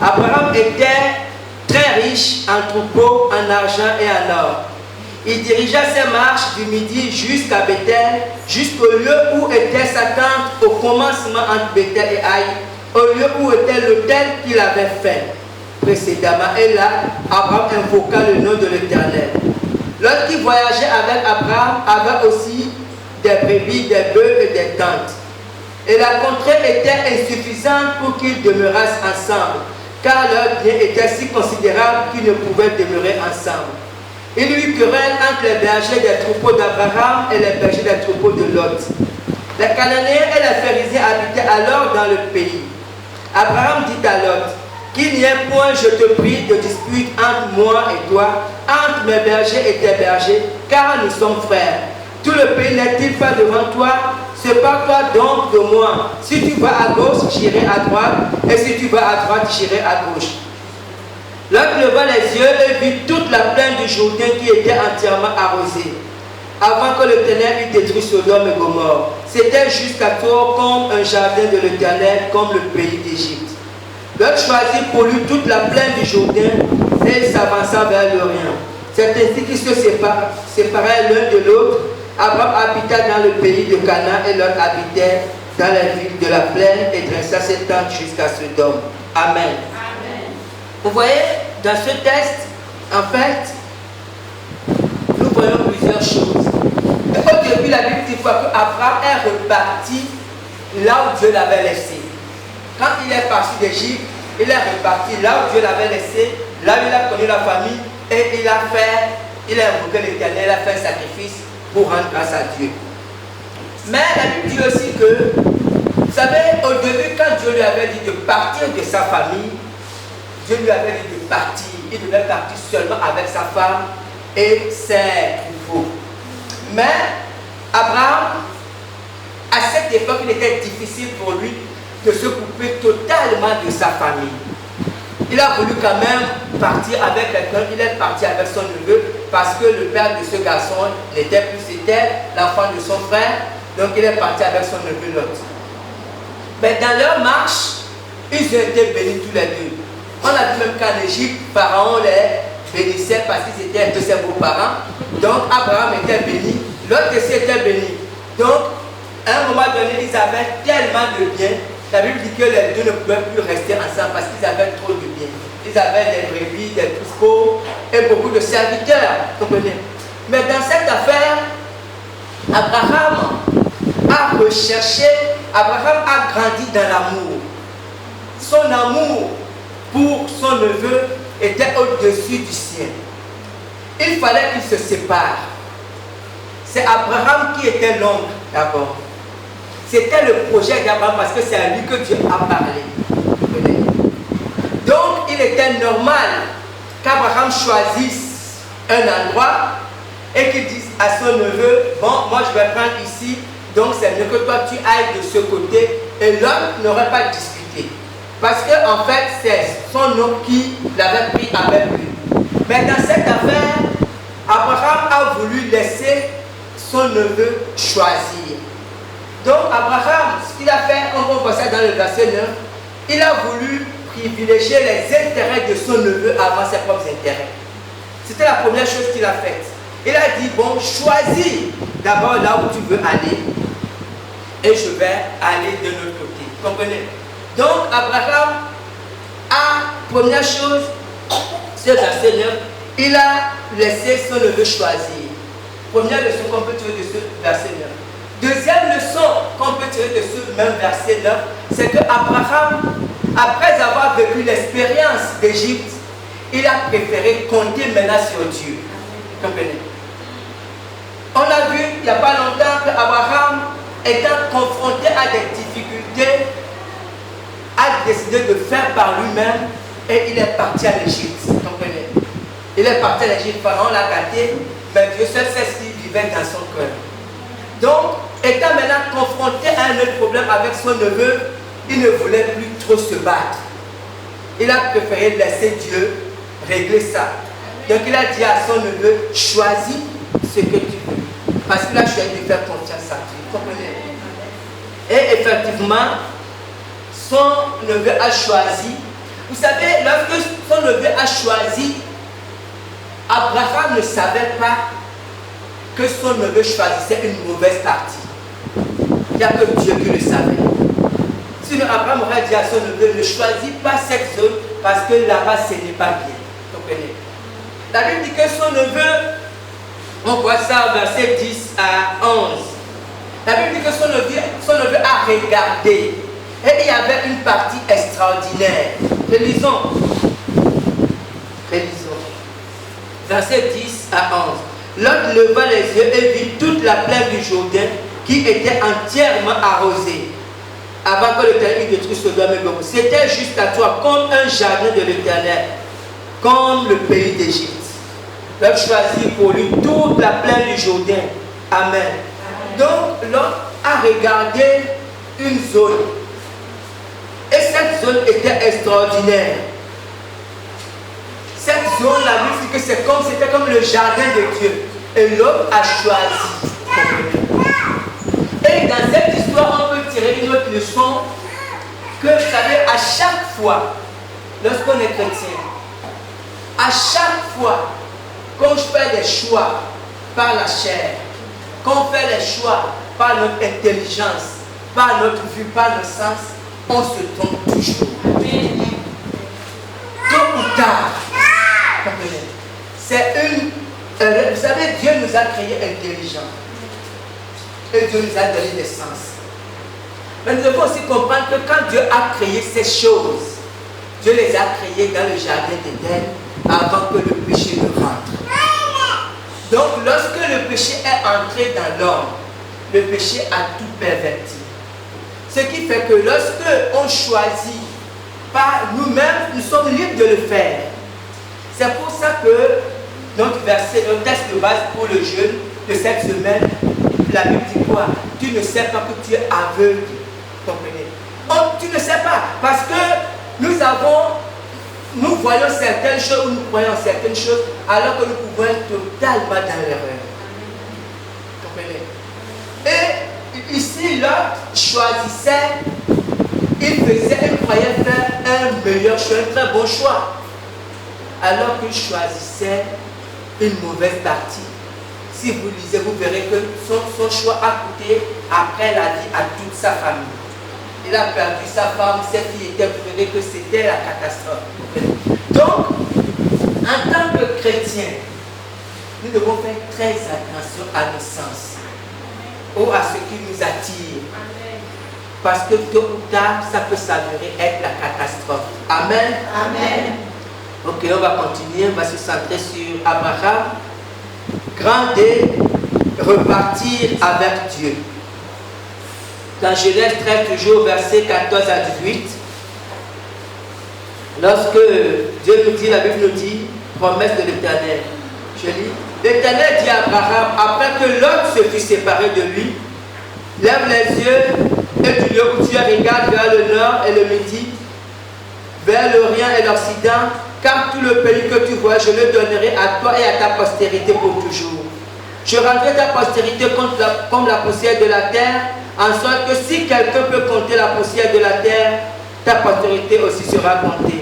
Abraham était très riche en troupeaux, en argent et en or. Il dirigea ses marches du midi jusqu'à Bethel, jusqu'au lieu où était sa tente au commencement entre Bethel et Haï, au lieu où était l'autel qu'il avait fait précédemment. Et là, Abraham invoqua le nom de l'Éternel. L'autre qui voyageait avec Abraham avait aussi des brebis, des bœufs et des tentes. Et la contrée était insuffisante pour qu'ils demeurassent ensemble, car leur bien était si considérable qu'ils ne pouvaient demeurer ensemble. Il y eut querelle entre les bergers des troupeaux d'Abraham et les bergers des troupeaux de Lot. Les Cananéens et les Phérésiens habitaient alors dans le pays. Abraham dit à Lot: qu'il n'y ait point, je te prie, de dispute entre moi et toi, entre mes bergers et tes bergers, car nous sommes frères. Tout le pays n'est-il pas devant toi? Sépare-toi donc de moi. Si tu vas à gauche, j'irai à droite, et si tu vas à droite, j'irai à gauche. Lot leva les yeux et vit toute la plaine du Jourdain qui était entièrement arrosée, avant que l'Éternel eût détruit Sodome et Gomorrhe. C'était jusqu'à toi comme un jardin de l'Éternel, comme le pays d'Égypte. Lot choisit pour lui toute la plaine du Jourdain et il s'avança vers l'Orient. C'est ainsi qu'ils se séparaient l'un de l'autre. Abraham habita dans le pays de Canaan et Lot habitait dans la ville de la plaine et dressa ses tentes jusqu'à Sodome. Amen. Amen. Vous voyez, dans ce texte, en fait, nous voyons plusieurs choses. Au début, la Bible dit qu'Abraham est reparti là où Dieu l'avait laissé. Quand il est parti d'Égypte, il est reparti là où Dieu l'avait laissé, là où il a connu la famille, et il a invoqué l'Éternel, il a fait un sacrifice pour rendre grâce à Dieu. Mais la Bible dit aussi que, vous savez, au début, quand Dieu lui avait dit de partir de sa famille, Dieu lui avait dit de partir. Il devait partir seulement avec sa femme et ses troupeaux. Mais Abraham, à cette époque, il était difficile pour lui de se couper totalement de sa famille. Il a voulu quand même partir avec quelqu'un. Il est parti avec son neveu parce que le père de ce garçon n'était plus, c'était l'enfant de son frère. Donc il est parti avec son neveu Lot. Mais dans leur marche, ils ont été bénis tous les deux. On a vu même qu'en Égypte, Pharaon les bénissait parce qu'ils étaient un peu ses beaux-parents. Donc Abraham était béni, Lot aussi était béni. Donc À un moment donné, ils avaient tellement de biens. La Bible dit que les deux ne pouvaient plus rester ensemble parce qu'ils avaient trop de biens. Ils avaient des brebis, des troupeaux et beaucoup de serviteurs. Comprenez? Mais dans cette affaire, Abraham a recherché, Abraham a grandi dans l'amour. Son amour pour son neveu était au-dessus du ciel. Il fallait qu'ils se séparent. C'est Abraham qui était l'oncle d'abord. C'était le projet d'Abraham parce que c'est à lui que Dieu a parlé. Donc il était normal qu'Abraham choisisse un endroit et qu'il dise à son neveu, bon, moi je vais prendre ici, donc c'est mieux que toi tu ailles de ce côté, et l'homme n'aurait pas discuté. Parce que en fait, c'est son oncle qui l'avait pris avec lui. Mais dans cette affaire, Abraham a voulu laisser son neveu choisir. Donc Abraham, ce qu'il a fait, on voit ça dans le verset 9, il a voulu privilégier les intérêts de son neveu avant ses propres intérêts. C'était la première chose qu'il a faite. Il a dit, bon, choisis d'abord là où tu veux aller et je vais aller de l'autre côté. Vous comprenez? Donc Abraham a, première chose, ce verset 9, il a laissé son neveu choisir. Première leçon qu'on peut tirer de ce verset 9. Deuxième leçon qu'on peut tirer de ce même verset 9, c'est que Abraham, après avoir vécu l'expérience d'Égypte, il a préféré compter maintenant sur Dieu. Vous comprenez? On a vu il n'y a pas longtemps qu'Abraham, étant confronté à des difficultés, a décidé de faire par lui-même et il est parti à l'Égypte. Vous comprenez? Il est parti à l'Égypte, Pharaon l'a gâté, mais Dieu seul sait ce qu'il vivait dans son cœur. Donc, étant maintenant confronté à un autre problème avec son neveu, il ne voulait plus trop se battre. Il a préféré laisser Dieu régler ça. Donc il a dit à son neveu, choisis ce que tu veux. Parce qu'il a choisi de faire confiance à Dieu. Vous comprenez? Et effectivement, son neveu a choisi. Vous savez, lorsque son neveu a choisi, Abraham ne savait pas que son neveu choisissait une mauvaise partie. Il n'y a que Dieu qui le savait. Sinon, Abraham aurait dit à son neveu, ne choisis pas cette zone parce que là-bas, ce n'est pas bien. Vous comprenez? La Bible dit que son neveu, on voit ça au verset 10 à 11. La Bible dit que son neveu a regardé. Et il y avait une partie extraordinaire. Relisons. Verset 10 à 11. Lot leva les yeux et vit toute la plaine du Jourdain qui était entièrement arrosée. Avant que l'Éternel détruise Sodome et Gomorrhe. C'était juste à toi comme un jardin de l'Éternel, comme le pays d'Égypte. Lot choisit pour lui toute la plaine du Jourdain. Amen. Donc Lot a regardé une zone. Et cette zone était extraordinaire. Cette zone, la Bible dit que c'était comme le jardin de Dieu. Et Lot a choisi. Et dans cette histoire, on peut tirer une autre leçon que, vous savez, à chaque fois, lorsqu'on est chrétien, à chaque fois qu'on fait des choix par la chair, qu'on fait les choix par notre intelligence, par notre vue, par nos sens, on se trompe toujours. Tôt ou tard, c'est une... vous savez, Dieu nous a créés intelligents. Et Dieu nous a donné des sens. Mais nous devons aussi comprendre que quand Dieu a créé ces choses, Dieu les a créées dans le jardin d'Éden avant que le péché ne rentre. Donc lorsque le péché est entré dans l'homme, le péché a tout perverti. Ce qui fait que lorsque on choisit par nous-mêmes, nous sommes libres de le faire. C'est pour ça que notre verset, notre texte de base pour le jeûne de cette semaine, la Bible dit quoi? Tu ne sais pas que tu es aveugle. Comprenez? Oh, tu ne sais pas. Parce que nous voyons certaines choses, ou nous croyons certaines choses, alors que nous pouvons être totalement dans l'erreur. Comprenez? Et ici, Lot choisissait, il croyait faire un meilleur choix, un très bon choix. Alors qu'il choisissait une mauvaise partie. Si vous lisez, vous verrez que son choix a coûté après la vie à toute sa famille. Il a perdu sa femme, ses filles étaient, vous verrez que c'était la catastrophe. Donc, en tant que chrétien, nous devons faire très attention à nos sens ou à ce qui nous attire. Parce que tôt ou tard, ça peut s'avérer être la catastrophe. Amen. Amen. Ok, on va continuer, on va se centrer sur Abraham. Grandir, repartir avec Dieu. Dans Genèse 13, toujours verset 14 à 18, lorsque Dieu nous dit, la Bible nous dit, promesse de l'Éternel. Je lis, l'Éternel dit à Abraham, après que Lot se fut séparé de lui, lève les yeux et du lieu où tu regardes vers le nord et le midi, vers l'Orient et l'Occident, car tout le pays que tu vois, je le donnerai à toi et à ta postérité pour toujours. Je rendrai ta postérité comme la poussière de la terre, en sorte que si quelqu'un peut compter la poussière de la terre, ta postérité aussi sera comptée.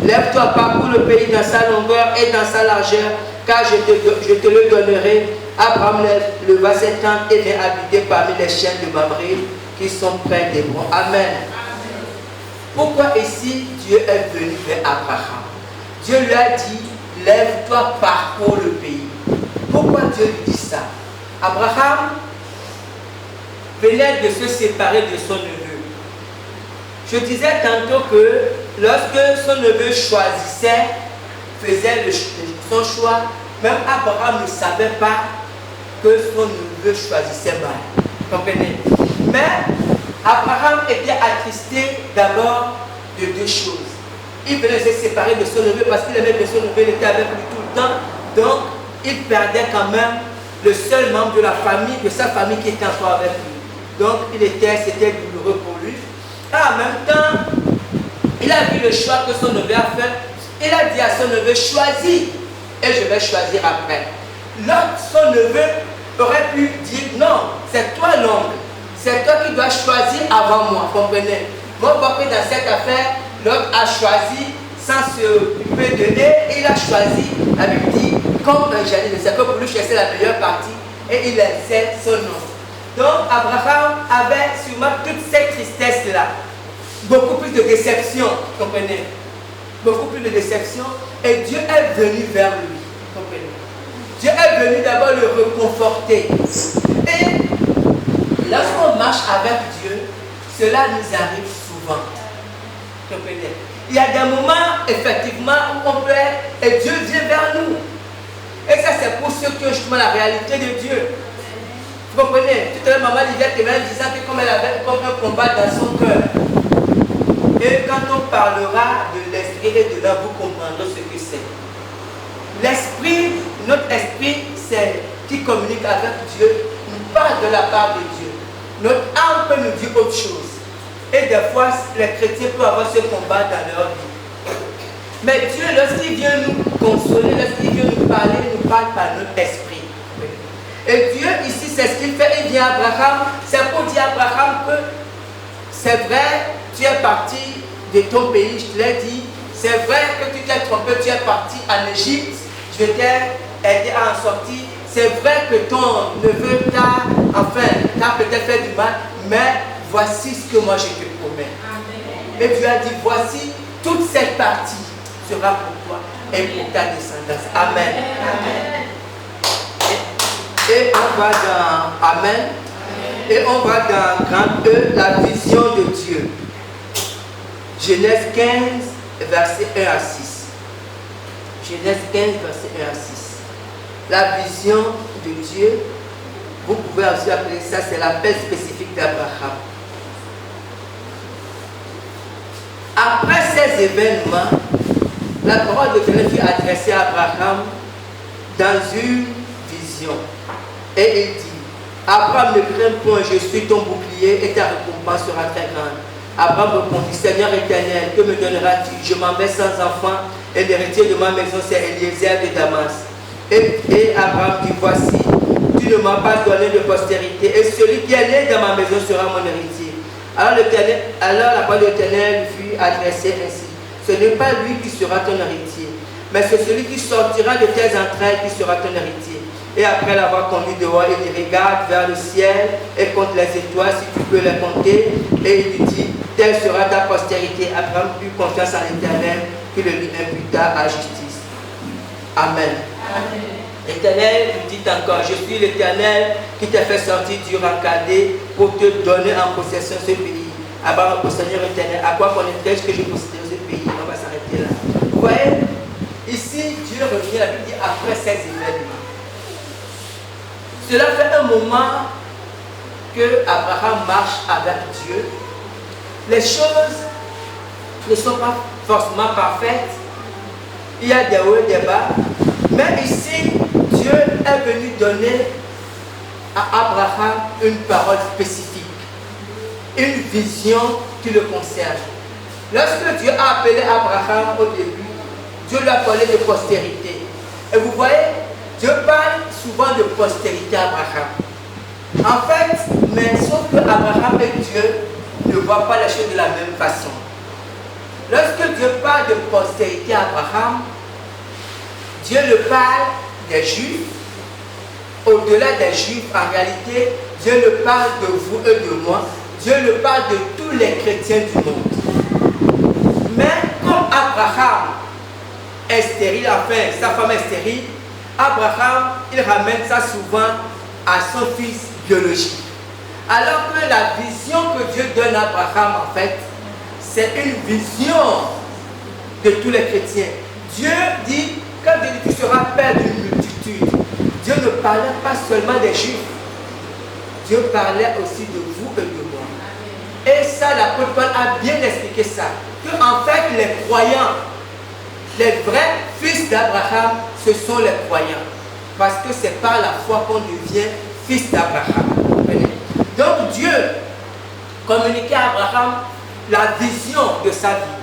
Lève-toi, parcours le pays dans sa longueur et dans sa largeur, car je te le donnerai. Abraham leva ses tentes et vint habiter parmi les chiens de Mamré qui sont près des monts. Amen. Pourquoi ici Dieu est venu vers Abraham? Dieu lui a dit, lève-toi, parcours le pays. Pourquoi Dieu lui dit ça? Abraham venait de se séparer de son neveu. Je disais tantôt que lorsque son neveu choisissait, faisait son choix, même Abraham ne savait pas que son neveu choisissait mal. Comprenez? Mais Abraham était attristé d'abord de deux choses. Il venait se séparer de son neveu parce qu'il aimait que son neveu était avec lui tout le temps. Donc, il perdait quand même le seul membre de la famille, de sa famille qui était encore avec lui. Donc, c'était douloureux pour lui. Et en même temps, il a vu le choix que son neveu a fait. Il a dit à son neveu, choisis et je vais choisir après. L'autre, son neveu, aurait pu dire, non, c'est toi l'oncle. C'est toi qui dois choisir avant moi, comprenez? Moi, je vois que dans cette affaire, l'autre a choisi sans se donner, et il a choisi, la Bible dit, comme un jardin, c'est que pour lui chercher la meilleure partie, et il laissait son nom. Donc, Abraham avait sûrement toute cette tristesse-là, beaucoup plus de déception, comprenez? Beaucoup plus de déception, et Dieu est venu vers lui, comprenez? Dieu est venu d'abord le réconforter. Et lorsqu'on marche avec Dieu, cela nous arrive souvent. Comprenez? Il y a des moments, effectivement, où on peut être, et Dieu vient vers nous. Et ça, c'est pour ceux qui ont justement la réalité de Dieu. Vous comprenez? Tout à l'heure, maman Livette était même disant que comme elle avait comme un combat dans son cœur. Et quand on parlera de l'esprit et de l'âme, vous comprendrez ce que c'est. L'esprit, notre esprit, c'est qui communique avec Dieu, nous parle de la part de Dieu. Notre âme peut nous dire autre chose. Et des fois, les chrétiens peuvent avoir ce combat dans leur vie. Mais Dieu, lorsqu'il vient nous consoler, lorsqu'il vient nous parler, il nous parle par notre esprit. Et Dieu, ici, c'est ce qu'il fait. Il vient à Abraham. C'est pour dire à Abraham que c'est vrai, tu es parti de ton pays, je te l'ai dit. C'est vrai que tu t'es trompé, tu es parti en Égypte. Je t'ai aidé à en sortir. C'est vrai que ton neveu t'a peut-être fait du mal, mais voici ce que moi je te promets. Amen. Et Dieu a dit, voici toute cette partie sera pour toi et pour ta descendance. Amen. Amen. Et on va dans Amen. Et on va dans grand E, la vision de Dieu. Genèse 15, verset 1 à 6. Genèse 15, verset 1 à 6. La vision de Dieu, vous pouvez aussi appeler ça, c'est l'appel spécifique d'Abraham. Après ces événements, la parole de Dieu fut adressée à Abraham dans une vision. Et il dit, Abraham, ne crains point, je suis ton bouclier et ta récompense sera très grande. Abraham répondit, Seigneur éternel, que me donneras-tu? Je m'en vais sans enfant et l'héritier de ma maison, c'est Eliezer de Damas. Et Abraham dit, voici, tu ne m'as pas donné de postérité et celui qui est né dans ma maison sera mon héritier. Alors la parole de l'Éternel fut adressée ainsi. Ce n'est pas lui qui sera ton héritier, mais c'est celui qui sortira de tes entrailles qui sera ton héritier. Et après l'avoir conduit dehors, il dit, regarde vers le ciel et compte les étoiles si tu peux les compter. Et il lui dit, telle sera ta postérité. Abraham eut confiance en l'Éternel qui le lui imputa à justice. Amen. L'Éternel lui dit encore, je suis l'Éternel qui t'a fait sortir du Rancadé pour te donner en possession ce pays. Abraham, au Seigneur éternel, à quoi connaîtrais-je que je possédais ce pays? On va s'arrêter là. Vous voyez, ici, Dieu revient, la Bible dit, après ces événements. Cela fait un moment que Abraham marche avec Dieu. Les choses ne sont pas forcément parfaites. Il y a des hauts et des bas. Mais ici, Dieu est venu donner à Abraham une parole spécifique, une vision qui le concerne. Lorsque Dieu a appelé Abraham au début, Dieu lui a parlé de postérité. Et vous voyez, Dieu parle souvent de postérité à Abraham. En fait, mais sauf que Abraham et Dieu ne voient pas les choses de la même façon. Lorsque Dieu parle de postérité à Abraham, Dieu le parle des Juifs. Au-delà des Juifs, en réalité, Dieu le parle de vous et de moi. Dieu le parle de tous les chrétiens du monde. Mais comme Abraham est stérile, enfin sa femme est stérile, Abraham, il ramène ça souvent à son fils biologique. Alors que la vision que Dieu donne à Abraham, en fait, c'est une vision de tous les chrétiens. Dieu dit, quand Dieu dit tu seras père d'une multitude, Dieu ne parlait pas seulement des Juifs. Dieu parlait aussi de vous et de moi. Et ça, l'apôtre Paul a bien expliqué ça. Que en fait, les croyants, les vrais fils d'Abraham, ce sont les croyants. Parce que c'est par la foi qu'on devient fils d'Abraham. Donc Dieu communiquait à Abraham la vision de sa vie,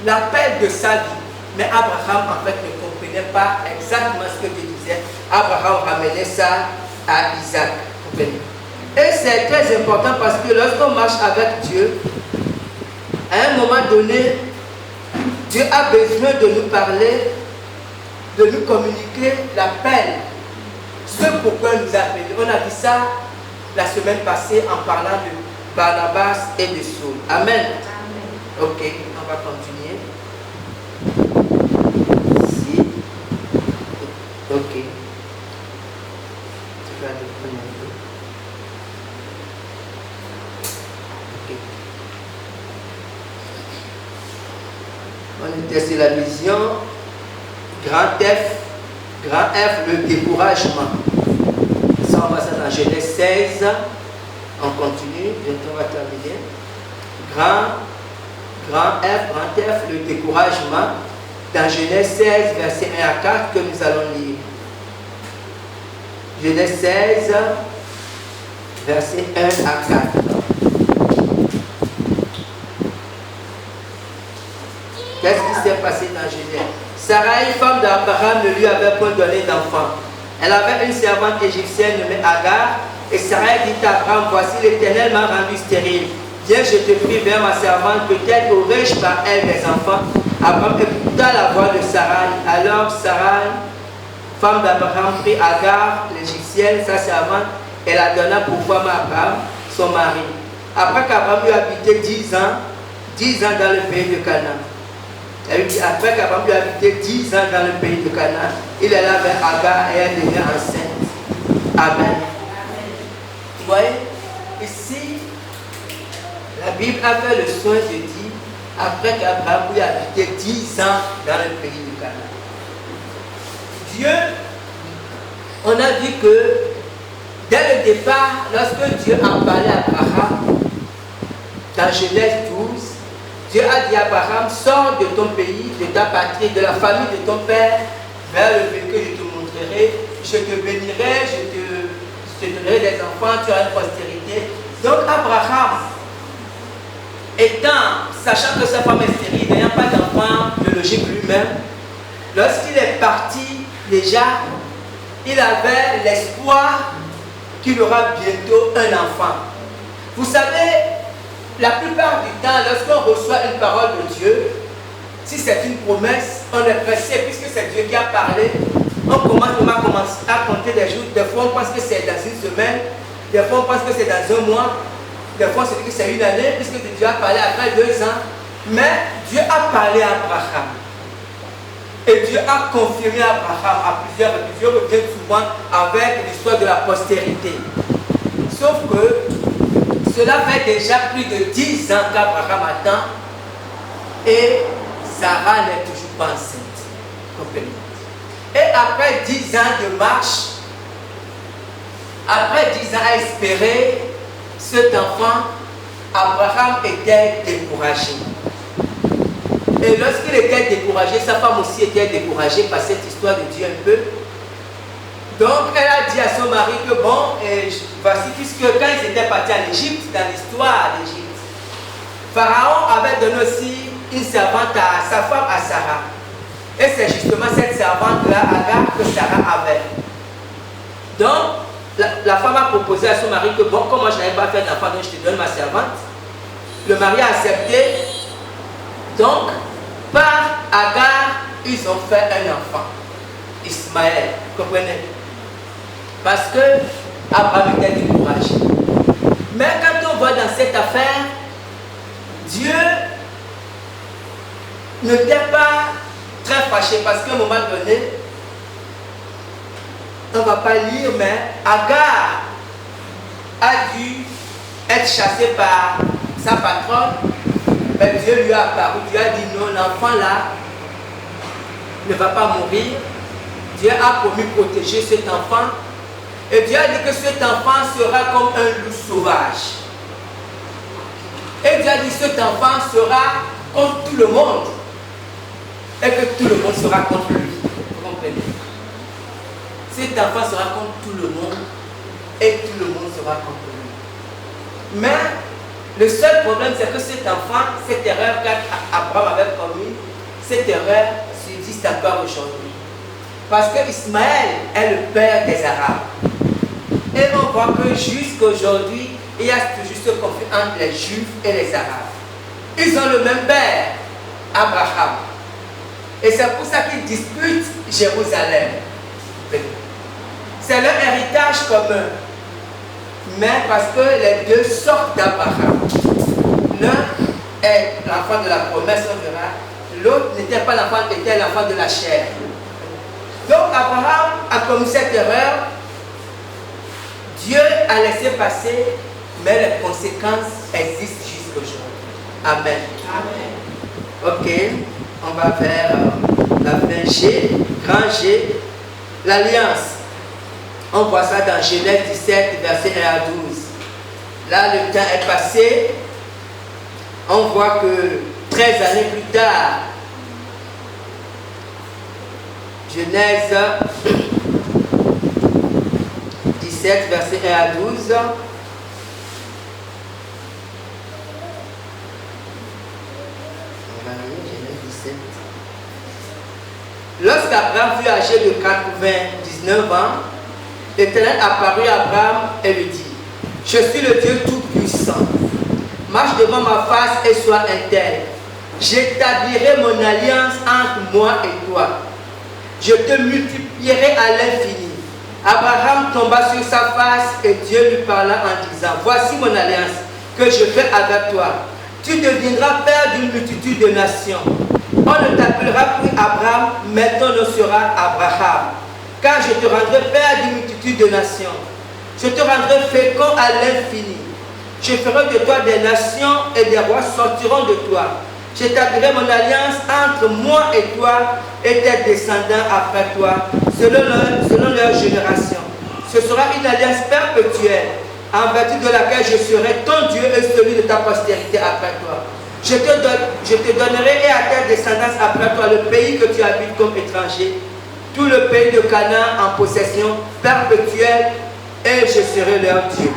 l'appel de sa vie. Mais Abraham, en fait, ne comprenait pas exactement ce que Dieu disait. Abraham ramenait ça à Isaac. Et c'est très important parce que lorsqu'on marche avec Dieu, à un moment donné, Dieu a besoin de nous parler, de nous communiquer l'appel. Ce pourquoi il nous a appelés. On a dit ça la semaine passée en parlant de Barnabas et de Saul. Amen. Amen. Ok, on va continuer. Ici. Ok. Tu vas aller prendre un peu. Ok. On était sur la vision. Grand F, le découragement. Ça, on va ça dans Genèse 16. On continue, bientôt on va terminer. Grand F, le découragement. Dans Genèse 16, verset 1 à 4, que nous allons lire. Genèse 16, verset 1 à 4. Qu'est-ce qui s'est passé dans Genèse? Sarai, femme d'Abraham, ne lui avait point donné d'enfant. Elle avait une servante égyptienne nommée Agar, et Sarai dit à Abraham, voici l'Éternel m'a rendu stérile. Viens, je te prie vers ma servante, peut-être aurais-je par elle des enfants. Abraham écouta la voix de Sarai. Alors Sarai, femme d'Abraham, prit Agar, l'Égyptienne, sa servante, et la donna pour femme à Abraham, son mari. Après qu'Abraham eut habité 10 ans dans le pays de Canaan. Elle dit, après qu'Abraham eut habité 10 ans dans le pays de Canaan, il est là vers Agar et elle devient enceinte. Amen. Vous voyez, ici, la Bible a fait le soin de dire, après qu'Abraham eut habité 10 ans dans le pays de Canaan. Dieu, on a dit que dès le départ, lorsque Dieu a parlé à Abraham, dans Genèse 12, Dieu a dit à Abraham, sors de ton pays, de ta patrie, de la famille de ton père, vers le pays que je te montrerai, je te bénirai, je te donnerai des enfants, tu auras une postérité. Donc Abraham, sachant que sa femme est stérile, n'ayant pas d'enfant biologique lui-même, lorsqu'il est parti, déjà, il avait l'espoir qu'il aura bientôt un enfant. Vous savez, la plupart du temps, lorsqu'on reçoit une parole de Dieu, si c'est une promesse, on est pressé, puisque c'est Dieu qui a parlé, On commence à compter des jours. Des fois, on pense que c'est dans une semaine. Des fois, on pense que c'est dans un mois. Des fois, on se dit que c'est une année, puisque Dieu a parlé après 2 ans. Mais Dieu a parlé à Abraham. Et Dieu a confirmé à Abraham à plusieurs reprises, souvent avec l'histoire de la postérité. Sauf que cela fait déjà plus de 10 ans qu'Abraham attend et Sarah n'est toujours pas enceinte. Comprenez? Et après 10 ans de marche, après 10 ans à espérer cet enfant, Abraham était découragé. Et lorsqu'il était découragé, sa femme aussi était découragée par cette histoire de Dieu un peu. Donc elle a dit à son mari que bon, voici, puisque quand ils étaient partis en Égypte, dans l'histoire d'Égypte, Pharaon avait donné aussi une servante à sa femme, à Sarah. Et c'est justement cette servante-là, Agar, que Sarah avait. Donc, la femme a proposé à son mari que bon, comme moi je n'avais pas fait d'enfant, donc je te donne ma servante. Le mari a accepté. Donc, par Agar, ils ont fait un enfant, Ismaël. Comprenez? Parce que Abraham était découragé. Mais quand on voit dans cette affaire, Dieu n'était pas très fâché parce qu'à un moment donné, on ne va pas lire, mais Agar a dû être chassée par sa patronne. Mais Dieu lui a apparu, Dieu a dit non, l'enfant là ne va pas mourir. Dieu a promis protéger cet enfant. Et Dieu a dit que cet enfant sera comme un loup sauvage. Et Dieu a dit que cet enfant sera contre tout le monde. Et que tout le monde sera contre lui. Vous comprenez? Cet enfant sera contre tout le monde. Et tout le monde sera contre lui. Mais le seul problème, c'est que cet enfant, cette erreur qu'Abraham avait commise, cette erreur subsiste encore aujourd'hui. Parce que Ismaël est le père des Arabes. Et on voit que jusqu'à aujourd'hui, il y a toujours ce conflit entre les Juifs et les Arabes. Ils ont le même père, Abraham. Et c'est pour ça qu'ils disputent Jérusalem. C'est leur héritage commun. Mais parce que les deux sortent d'Abraham. L'un est l'enfant de la promesse, on verra. L'autre n'était pas l'enfant, était l'enfant de la chair. Donc Abraham a commis cette erreur. Dieu a laissé passer, mais les conséquences existent jusqu'aujourd'hui. Amen. Amen. Ok, on va vers la fin G, grand G, l'alliance. On voit ça dans Genèse 17, verset 1 à 12. Là, le temps est passé. On voit que 13 années plus tard, Genèse 17, verset 1 à 12. Lorsqu'Abraham fut âgé de 99 ans, l'Éternel apparut à Abraham et lui dit: Je suis le Dieu Tout-Puissant. Marche devant ma face et sois intègre. J'établirai mon alliance entre moi et toi. Je te multiplierai à l'infini. Abraham tomba sur sa face et Dieu lui parla en disant: Voici mon alliance que je fais avec toi. Tu deviendras père d'une multitude de nations. On ne t'appellera plus Abraham, mais ton nom sera Abraham. Car je te rendrai père d'une multitude de nations. Je te rendrai fécond à l'infini. Je ferai de toi des nations et des rois sortiront de toi. J'établirai mon alliance entre moi et toi et tes descendants après toi, selon leur génération. Ce sera une alliance perpétuelle, en vertu de laquelle je serai ton Dieu et celui de ta postérité après toi. Je te donnerai et à tes descendants après toi le pays que tu habites comme étranger, tout le pays de Canaan en possession perpétuelle, et je serai leur Dieu.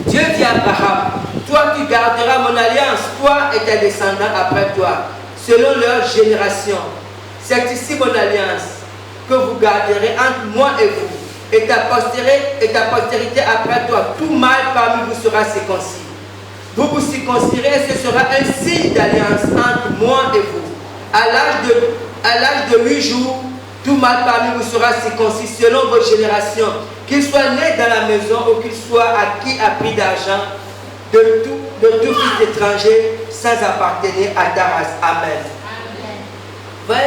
Dieu dit à Abraham: Toi tu garderas mon alliance, toi et tes descendants après toi, selon leur génération. C'est ici mon alliance que vous garderez entre moi et vous, et ta postérité après toi. Tout mâle parmi vous sera circoncis. Vous vous circoncirez et ce sera un signe d'alliance entre moi et vous. À l'âge de 8 jours, Tout mâle parmi vous sera circoncis selon vos générations, qu'il soit né dans la maison ou qu'il soit acquis à prix d'argent, de tout fils étranger sans appartenir à ta race. Amen. Voyez,